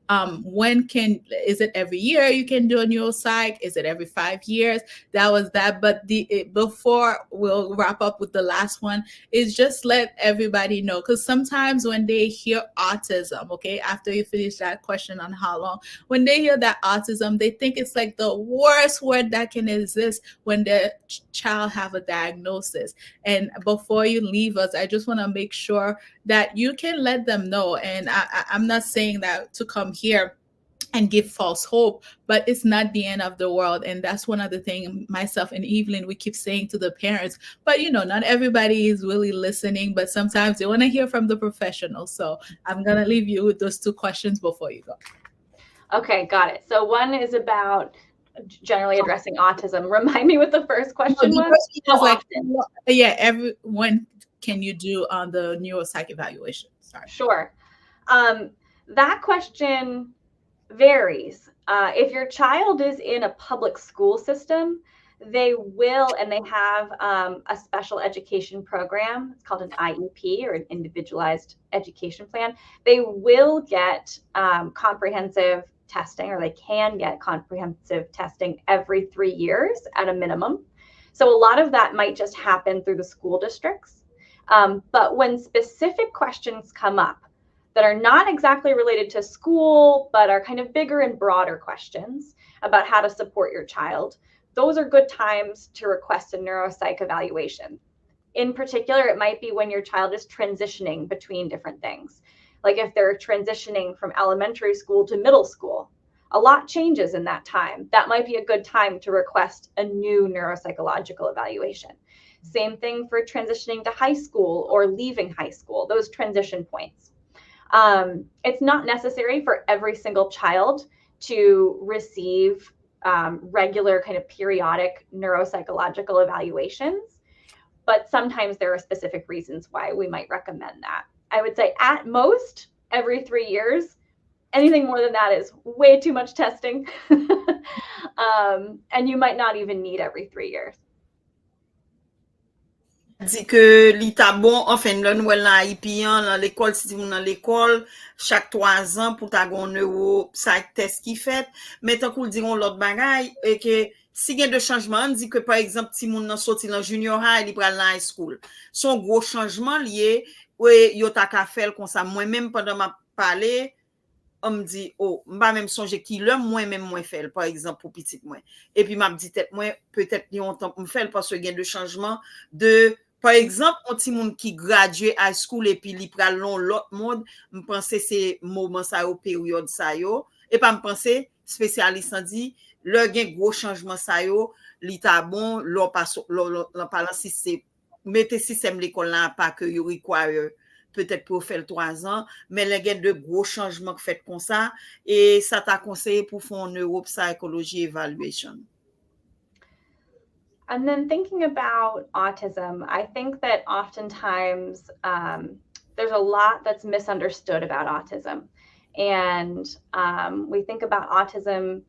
is it every year you can do a neuropsych? Is it every 5 years? That was that. But before we'll wrap up with the last one, is just let everybody know, because sometimes when they hear autism, okay, after you finish that question on how long, when they hear that autism, they think it's like the worst word that can exist when their child have a diagnosis. And before you leave us, I just want to make sure that you can let them know. And I'm not saying that to come here and give false hope, but it's not the end of the world. And that's one of the things myself and Evelyn, we keep saying to the parents, but not everybody is really listening, but sometimes they want to hear from the professionals. So I'm going to leave you with those 2 questions before you go. Okay, got it. So one is about generally addressing autism. Remind me what the first question was. When can you do on the neuropsych evaluation? Sorry. Sure. That question varies. If your child is in a public school system, they will, and they have a special education program. It's called an IEP, or an individualized education plan. They will get comprehensive testing, or they can get comprehensive testing every 3 years at a minimum. So a lot of that might just happen through the school districts. But when specific questions come up that are not exactly related to school, but are kind of bigger and broader questions about how to support your child, those are good times to request a neuropsych evaluation. In particular, it might be when your child is transitioning between different things. Like if they're transitioning from elementary school to middle school, a lot changes in that time. That might be a good time to request a new neuropsychological evaluation. Same thing for transitioning to high school or leaving high school, those transition points. It's not necessary for every single child to receive regular kind of periodic neuropsychological evaluations, but sometimes there are specific reasons why we might recommend that. I would say at most every 3 years. Anything more than that is way too much testing. And you might not even need every 3 years. Dit que l'ita bon, enfin, là, nous, dans l'IP, dans l'école, si vous dans l'école, chaque 3 ans, pour ta gon neuropsych test qui fait, mais tant qu'on diront l'autre bagaille, et que, si il y a de changements, on dit que, par exemple, si moun nan sorti dans junior high, il pral dans high school. Son gros changement lié, ouais, yo ta ka fel comme ça. Moi-même, pendant ma parler, on me dit, oh, m'a même songe qui le moi-même, moi fait, par exemple, pour petit moi. Et puis, m'a dit, peut-être, yon temps, me fait, parce que y a de changements de, par exemple, un petit monde qui gradué high school et puis li pral l'autre monde, me penser c'est moment ça yo, période ça yo, et pas me penser spécialiste dit le gen gros changement ça yo, li ta bon, l'on passe parlant si c'est mettez système l'école là pas que you require peut-être pour faire 3 ans, mais le gen de gros changements fait comme ça et ça t'a conseillé pour faire une neuropsychology evaluation. And then thinking about autism, I think that oftentimes there's a lot that's misunderstood about autism. And we think about autism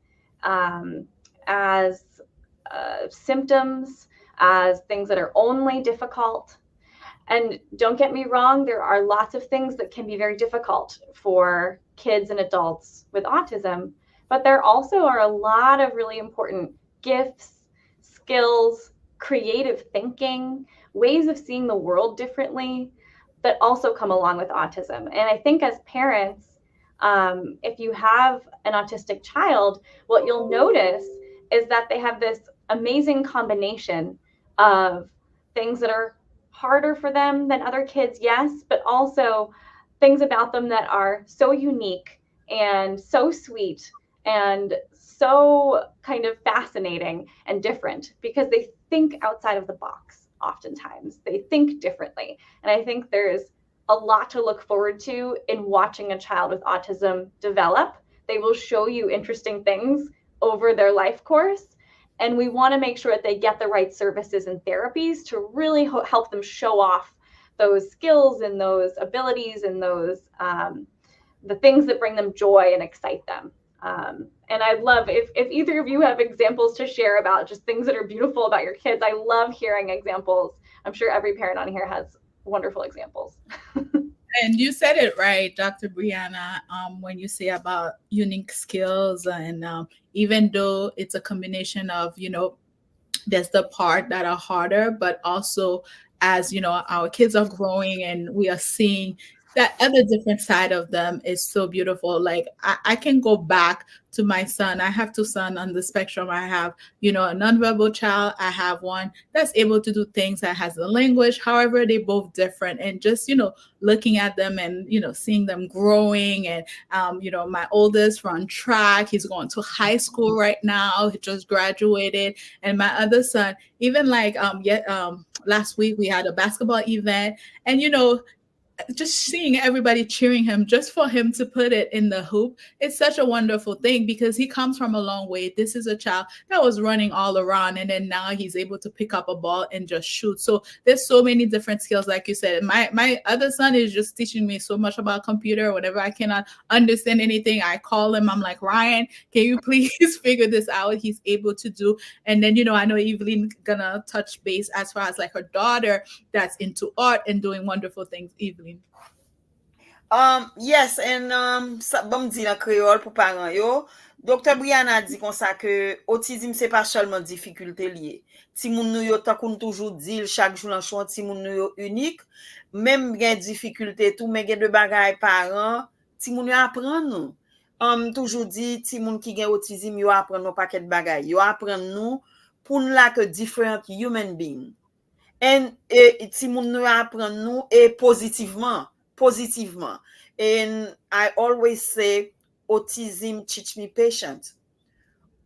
as symptoms, as things that are only difficult. And don't get me wrong, there are lots of things that can be very difficult for kids and adults with autism, but there also are a lot of really important gifts, skills, creative thinking, ways of seeing the world differently that also come along with autism. And I think as parents, if you have an autistic child, what you'll notice is that they have this amazing combination of things that are harder for them than other kids, yes, but also things about them that are so unique and so sweet and so kind of fascinating and different because they think outside of the box oftentimes. They think differently. And I think there's a lot to look forward to in watching a child with autism develop. They will show you interesting things over their life course. And we want to make sure that they get the right services and therapies to really help them show off those skills and those abilities and those the things that bring them joy and excite them. And I'd love if either of you have examples to share about just things that are beautiful about your kids. I love hearing examples. I'm sure every parent on here has wonderful examples. And you said it right, Dr. Briana, when you say about unique skills. And even though it's a combination of, there's the part that are harder, but also as, our kids are growing and we are seeing that other different side of them is so beautiful. Like I can go back to my son. I have two sons on the spectrum. I have, a nonverbal child. I have one that's able to do things that has the language. However, they both different. And just, looking at them and, seeing them growing. And, my oldest run track. He's going to high school right now. He just graduated. And my other son, even like last week we had a basketball event and, just seeing everybody cheering him just for him to put it in the hoop, it's such a wonderful thing because he comes from a long way. This is a child that was running all around and then now he's able to pick up a ball and just shoot. So there's so many different skills, like you said. My other son is just teaching me so much about computer. Whenever I cannot understand anything, I call him. I'm like, Ryan, can you please figure this out? He's able to do. And then, I know Evelyn gonna touch base as far as like her daughter that's into art and doing wonderful things. Evelyn. Yes, and bon di nan créole pour parents yo. Dr. Briana dit comme ça que autisme c'est pas seulement difficulté lié. Ti moun nou yo tant qu'on toujours dit chaque jour dans chou ti moun nou yo unique, même gen difficulté tout mais gen de bagay parents, ti moun yo apprend nou. Toujours dit ti moun qui gen autisme yo apprend nou paquet bagay. Yo apprend nou pour nou like a different human being. And ti moun nou apprend nou et positivement. And I always say, autism teach me patience.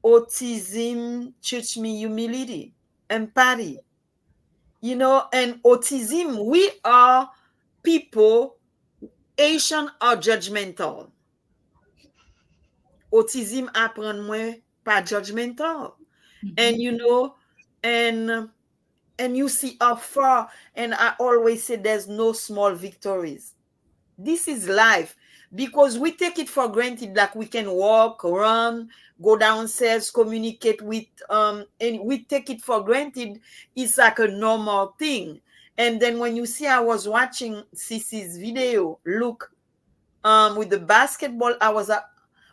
Autism teach me humility, empathy. And autism, we are people, Asian are judgmental. Autism apprend moins pas judgmental. Mm-hmm. And you see how far, and I always say there's no small victories. This is life because we take it for granted that we can walk, run, go downstairs, communicate with, and we take it for granted. It's like a normal thing. And then when you see, I was watching Sisi's video, look, with the basketball, I was like,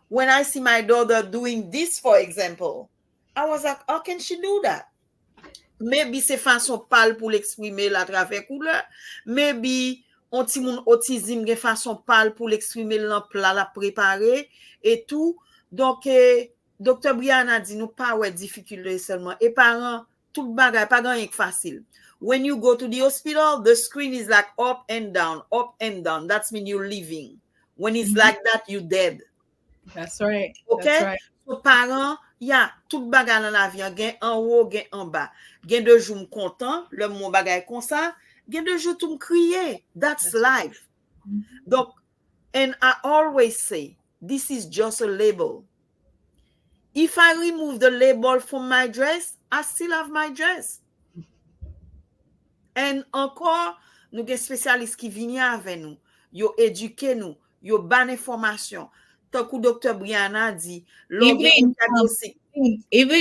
when I see my daughter doing this, for example, I was like, how can she do that? Maybe c'est façon pâle pour l'exprimer la travers couleur. Maybe on ti moun autisme gen façon pâle pour l'exprimer l'en plat la préparer et tout. Donc Dr. Briana dit nous pas ouais difficulté seulement et parents tout bagay pas grand facile. When you go to the hospital, the screen is like up and down. That means you're living. When it's like that, you dead. That's right. Okay? That's right. So parents, tout bagay dans la vie, gen en haut, gen en bas. Gen de jou m content, le mon bagay kon ça, gen de jou tout m crier. That's life. Mm-hmm. Donc, and I always say, this is just a label. If I remove the label from my dress, I still have my dress. And encore, nous gen spécialistes qui viennent avec nous, yo éduquer nous, yo ban information. Tant que Dr. Briana dit, Evelyn,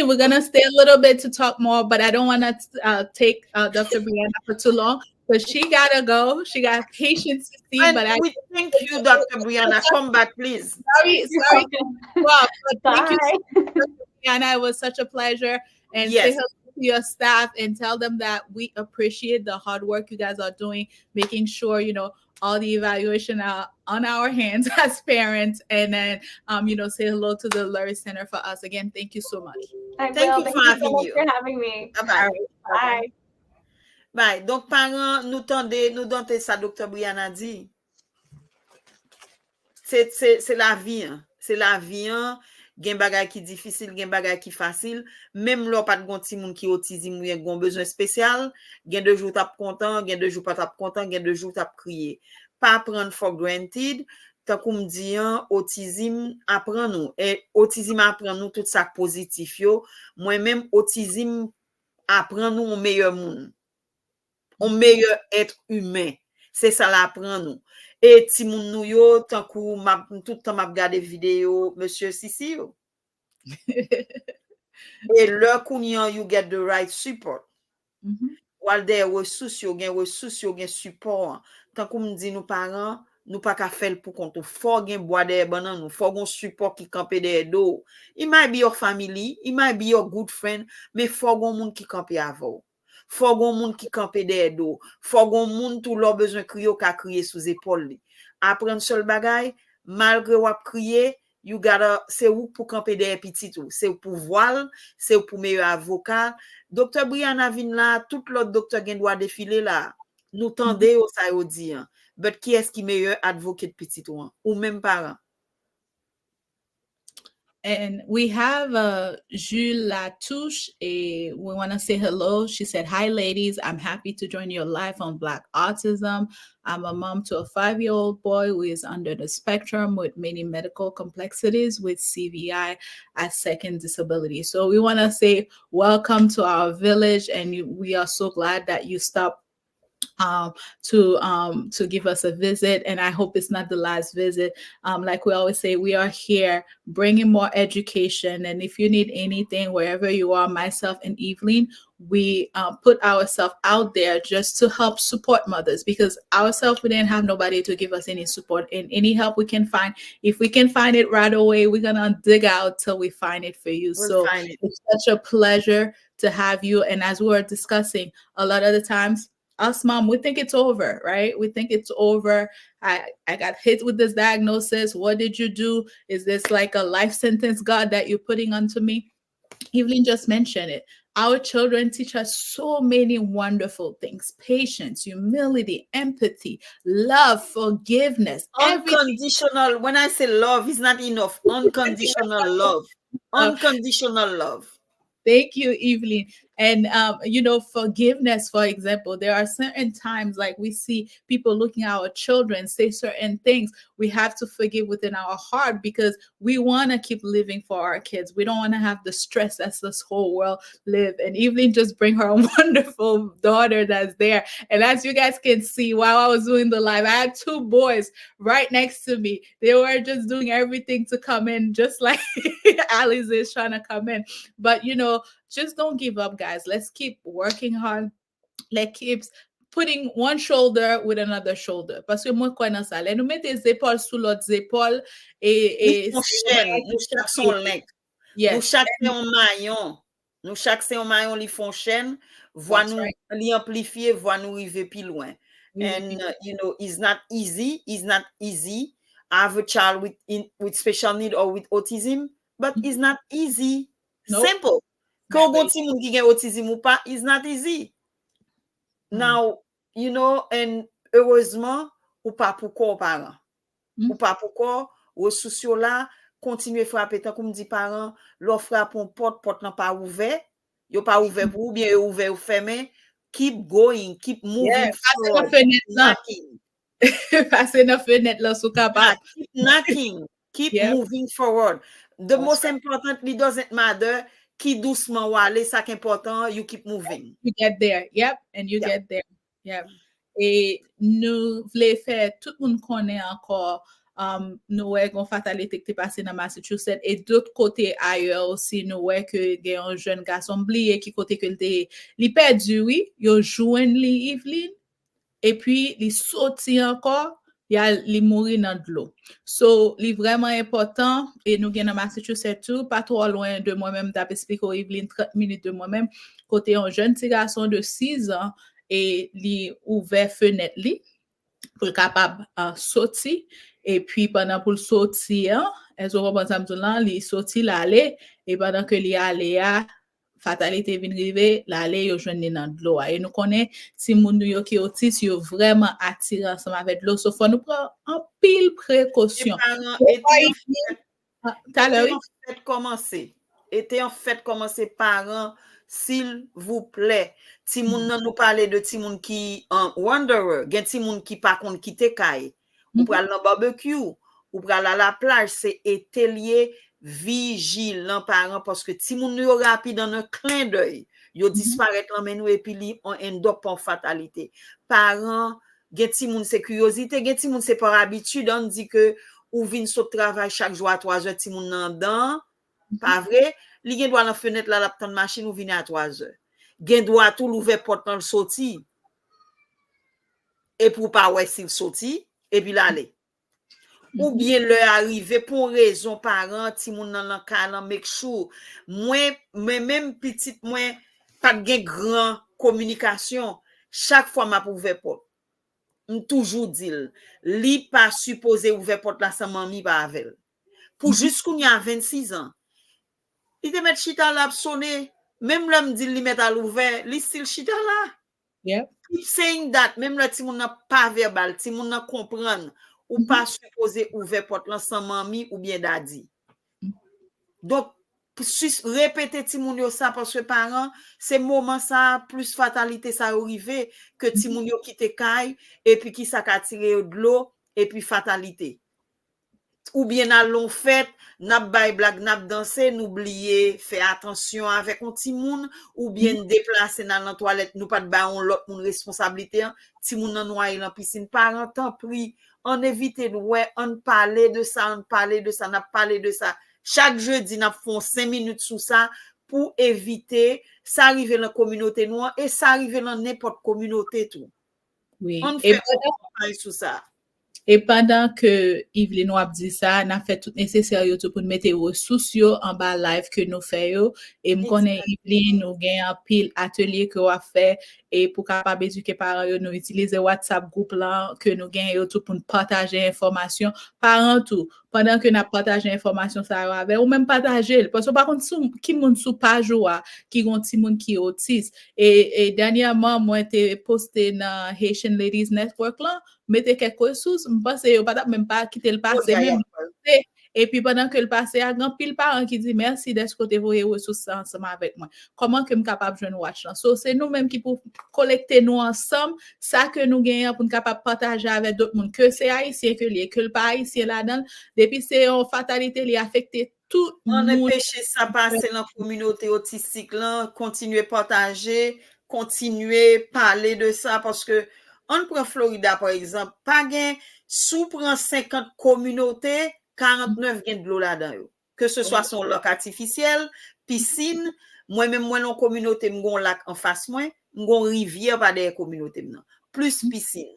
we're going to stay a little bit to talk more, but I don't want to take Dr. Briana for too long, but she got to go. She got patience to see. And but thank you, Dr. Briana. Come back, please. Sorry. Well, thank you so much, Dr. Briana. It was such a pleasure. And say hello to your staff and tell them that we appreciate the hard work you guys are doing, making sure, all the evaluation on our hands as parents, and then, say hello to the Lurie Center for us. Again, thank you so much. I Thank will. you Thank for you so having much you. for having me. Bye-bye. Bye. Bye. Donc, parents, nous donnons ça, Dr. Briana dit. C'est la vie. Hein. C'est la vie. Hein. Gen bagay qui difficile, gen bagay qui facile. Même là, pas de gon ti moun qui autisme ou gen besoin spécial. Gen de jours tap content, gen de jours pas tap content, gen de jours tap crier. Pas prendre for granted. Tant qu'on me dit, autisme apprend nous. Et autisme apprend nous tout ça positif yo. Moi-même, autisme apprend nous au meilleur monde. Au meilleur être humain. C'est ça l'apprend nous. Et ti moun nou yo, tant kou tout temps m'a regarder vidéo monsieur Sisi yo. Et là kounyan you get the right support. Wal de ressources yo gen support. Tant kou me dit nous parents, nous pas ka faire pour compte. Faut gen bois de banan nous, faut gon support qui camper derrière do. It might be your family, it might be your good friend, mais faut gon moun qui camper avant. Faut gon moun qui camper derrière do. Faut gon moun tout leur besoin crier ka crier sous épaule li. Apprendre seul bagay, malgré wap crier, you gotta, c'est ou pour camper derrière petit tout, c'est pour voile, c'est pour meilleur avocat. Docteur Briana vin là, tout l'autre docteur gen doit défiler là. Nous tendez au ça yo dit. But qui est-ce qui meilleur advocate petit tout ou même parent? And we have Jules Latouche, we want to say hello. She said, "Hi, ladies. I'm happy to join your live on Black Autism. I'm a mom to a 5-year-old boy who is under the spectrum with many medical complexities with CVI as second disability." So we want to say welcome to our village, and we are so glad that you stopped to give us a visit, and I hope it's not the last visit. Like we always say, we are here bringing more education, and if you need anything, wherever you are, myself and Evelyn, we put ourselves out there just to help support mothers, because ourselves, we didn't have nobody to give us any support, and any help we can find, if we can find it right away, we're gonna dig out till we find it for you. So it's such a pleasure to have you. And as we were discussing, a lot of the times, us mom, we think it's over, right? We think it's over. I got hit with this diagnosis. What did you do? Is this like a life sentence, God, that you're putting onto me? Evelyn just mentioned it. Our children teach us so many wonderful things: patience, humility, empathy, love, forgiveness. Unconditional. When I say love, it's not enough. Unconditional love. Unconditional love. Thank you, Evelyn. And, forgiveness, for example, there are certain times like we see people looking at our children say certain things. We have to forgive within our heart because we want to keep living for our kids. We don't want to have the stress that this whole world live. And Evelyn just bring her wonderful daughter that's there. And as you guys can see, while I was doing the live, I had 2 boys right next to me. They were just doing everything to come in, just like Alice is trying to come in. But, just don't give up, guys. Let's keep working hard. Let's keep putting one shoulder with another shoulder. Parce que moi, quoi dans ça? Nous mettons les épaules sous l'autre épaules et nous chaque son link. Nous chaque c'est un maillon. Nous chaque c'est un maillon, li font chaîne, voit nous li amplifier, voit nous arriver plus loin. And it's not easy. It's not easy. I have a child with special need or with autism, but it's not easy. Nope. Simple. Quand on ti moun ki gen autisme ou pas, it's not easy. Now, and heureusement, ou pas pourquoi parents. Ou pas pourquoi, ressources yo là, continuer frapper tant comme dit parents, leur frappe on porte nan pas ouvert, yo pas ouvert pour ou bien yo ouvert ou fermé, keep going, keep moving forward. Passer dans fenêtre là sous capable. Keep knocking, keep moving forward. The most important, it doesn't matter. Qui doucement ou aller, ça qui est important, you keep moving. You get there, and you get there, Et nous voulons faire, tout le monde connaît encore, nous avons fatalité qui est passé dans Massachusetts, et d'autres côtés ailleurs aussi, nous avons que il y a un jeune garçon oublié qui côté que il perdu, oui, il joue li Evelyn, et puis il sorti encore. Il mourit dans de l'eau. So, c'est vraiment important. Et nous sommes dans Massachusetts tout, pas trop loin de moi-même. D'après expliqué Evelyn 30 minutes de moi-même. Côté un jeune petit garçon de 6 ans et il ouvert fenêtre li. pour capable sortir et puis pendant pour sortir est-ce qu'on pense ça là il sorti l'aller et pendant que il aller à fatalité vient arriver l'aller yo joindre dans de l'eau et nous connaît si moun yo qui autis yo vraiment attiré ensemble avec l'eau sauf faut nous prendre en pile précaution était en fait commencer parents s'il vous plaît timoun nan nous parler de timoun qui en wanderer gen timoun qui par contre qui te kay ou pral dans barbecue ou pral à la plage c'est été lié vigilant parents parce que timoun yo rapide dans un clin d'œil yo disparaît là men nou et puis li on end up en fatalité parents gen timoun c'est curiosité gen timoun c'est par habitude on dit que ou vinn sur travail chaque jour à 3h timoun nan dan pas vrai li gen doit dans fenêtre là la petite machine ou vinn à 3h gen doit tout l'ouvert porte dans le sorti et pour pas ouais s'il sorti et puis l'aller ou bien leur arriver pour raison parents ti moun nan lan ka lan make sure moi même petite moi pas gen grand communication chaque fois m'a ouvert porte m toujours dire li pas supposé ouvert porte là sans mamie pas avec pour jusqu'on y a 26 ans il te met chita là sonner même l'homme dit li met à l'ouvert li style chita là yeah keep saying that même le ti moun nan pas verbal ti moun nan comprendre ou pas supposé ouvert porte là sans mamie ou bien daddy donc répéter ti moun yo ça parce que parents c'est moment ça plus fatalité ça arrivé que ti moun yo quitte caille et puis qui ça ka tiré de l'eau et puis fatalité ou bien allons fête n'a bay blague n'a danser n'oublier faire attention avec un ti moun ou bien déplacer dans la toilette nous pas de ba on l'autre moun responsabilité ti moun nan noyer dans piscine parents tant pris on évite ouais on parler de ça n'a parler de ça chaque jeudi n'a font 5 minutes sur ça pour éviter ça arriver dans la communauté noire et ça arriver dans n'importe communauté tout oui on fait sur ça. Et pendant que Yveline nous a dit ça, on a fait tout nécessaire pour mettre les ressources en bas live que nous faisons. Et nous connaissons Yveline, nous avons un pile atelier que nous avons fait et pour capable éduquer parents, nous utilisons WhatsApp groupe là que nous avons tout pour partager information parents tout. Pendant que nous partagé information ça avec ou même partager parce que par contre qui monde sous page qui ont petit monde qui autiste et dernièrement moi été posté dans Haitian Ladies Network là mettez quelques ressources me pense pas même pas quitter le passé même et puis pendant que le passé a grand pile parents qui dit merci d'être côté vos ressources ensemble avec moi comment que me capable joindre watch là so c'est nous même qui pour collecter nous ensemble ça que nous gagnons pour capable partager avec d'autres monde que c'est haïtien que le pas haïtien là-dedans depuis c'est une fatalité qui affecte tout on empêcher ça passer dans la communauté autistique là continuer partager continuer parler de ça parce que on prend Florida par exemple pas gain sous prend 50 communautés 49 gain de l'eau là-dedans que ce soit son lac artificiel piscine moi même moi dans communauté m'gon lac en face moi m'gon rivière pas des communautés plus piscine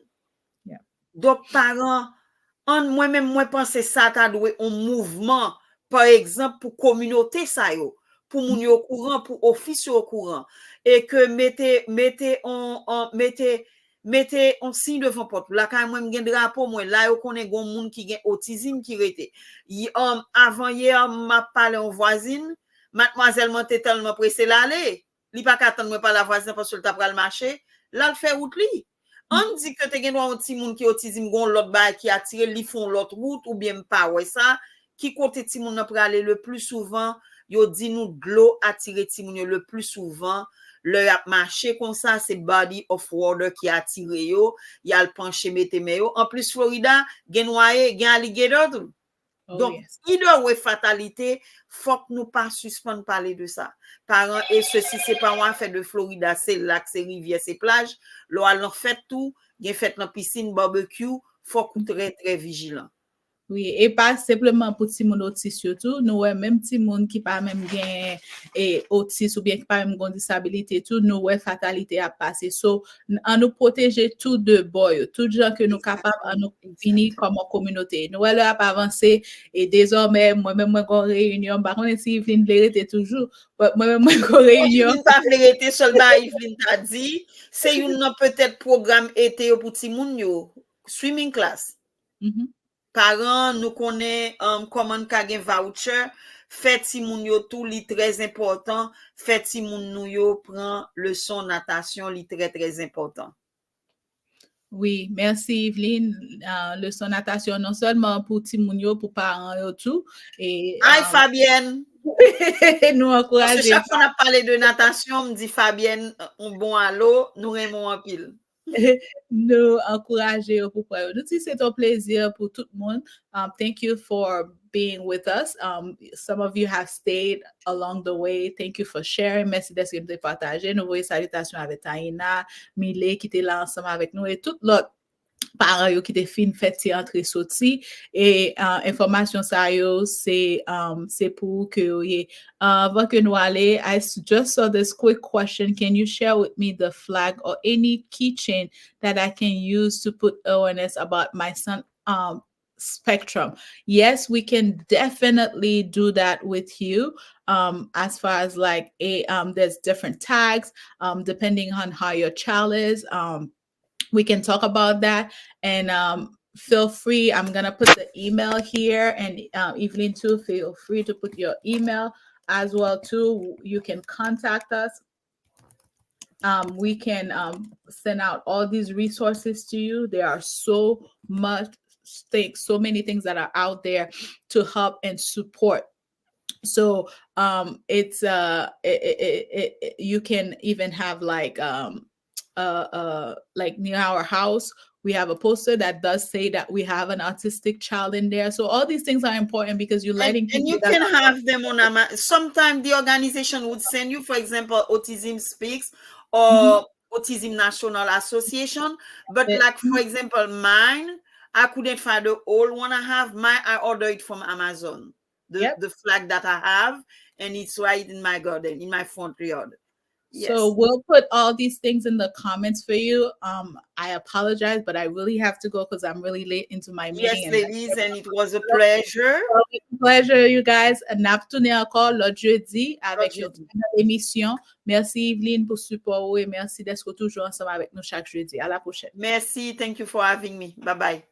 donc parents moi-même moi penser ça t'a doué un mouvement par exemple pour communauté ça yo pour moun yo au courant pour office au courant et que mettez on signe devant porte là quand moi gen drapeau moi là yo connaît gon moun qui gen autisme qui rete avant hier m'a parlé en voisine mademoiselle monté tellement pressé l'aller li pas attendre moi pas la voisine parce que t'a pral marcher là le fait route li on dit que te gen un petit moun qui autisme gon l'autre ba qui attire li font l'autre route ou bien pas ouais ça qui côté ti moun pour aller le plus souvent yo dit nous de l'eau attirer ti moun le plus souvent le a marché comme ça c'est body of water qui attire yo y a le pencher mette yo en plus Florida gen noyé gen alligator tout. Donc either way fatalité faut que nous pas suspendre parler de ça parents et ceci c'est pas moi fait de Florida c'est lac c'est rivière c'est plage l'eau a fait tout gen fait dans piscine barbecue faut que très très vigilant. Oui, et pas simplement pour ti moun autiste surtout, nous même ti moun qui pas même gain et autiste ou bien qui pas même gon disabilité tout, nous fatalité à passer. So, en nous protéger tout de boy, tout gens que nous capable à nous venir comme communauté. Nous là pas avancer et désormais moi-même moi gon réunion, par contre si Yveline vérité toujours, moi-même moi gon réunion. Yveline pas vérité seulement Yveline t'a dit, c'est une peut-être programme été pour ti moun yo. swimming class. Mhm. Parents, nous connaissons comment nous voucher. Fait timoun yo tout li très important. Fait timoun nou yo prend leçon natation li très important. Oui, merci Evelyne. Leçon natation non seulement pour timoun yo, pour parents yo tout. Et Aïe Fabienne. nous Parce que encourager. chaque fois qu'on a parlé de natation, me dit Fabienne, on bon à l'eau, nous aimons en pile. Nous encourager pour prèv. Nous dis c'est un plaisir pour tout le monde. Thank you for being with us. Some of you have stayed along the way. Thank you for sharing. Merci d'être de partager. Nous voyons salutations avec Taina, Milé qui était là ensemble avec nous et tout l'autre. Parents yo qui te fin fait entrer sorti et information ça yo c'est pour que avant que nous aller. I just saw this quick question. Can you share with me the flag or any keychain that I can use to put awareness about my son spectrum? Yes, we can definitely do that with you. As far as like there's different tags depending on how your child is. We can talk about that, and feel free. I'm gonna put the email here, and Evelyn too. Feel free to put your email as well too. You can contact us. We can send out all these resources to you. There are so many things that are out there to help and support. So it's you can even have like near our house, we have a poster that does say that we have an autistic child in there. So all these things are important because you're letting and you can have them on Amazon. Sometimes the organization would send you, for example, Autism Speaks or Autism National Association. But like, for example, mine, I couldn't find the old one I have. Mine, I ordered it from Amazon. The flag that I have, and it's right in my garden, in my front yard. Yes. So we'll put all these things in the comments for you. I apologize, but I really have to go because I'm really late into my meeting. Yes, ladies, and it was a pleasure. Pleasure, you guys. Naptourné encore l'autre jeudi avec l'émission. Merci Evelyn pour support et merci d'être toujours ensemble avec nous chaque jeudi. À la prochaine. Merci. Thank you for having me. Bye bye.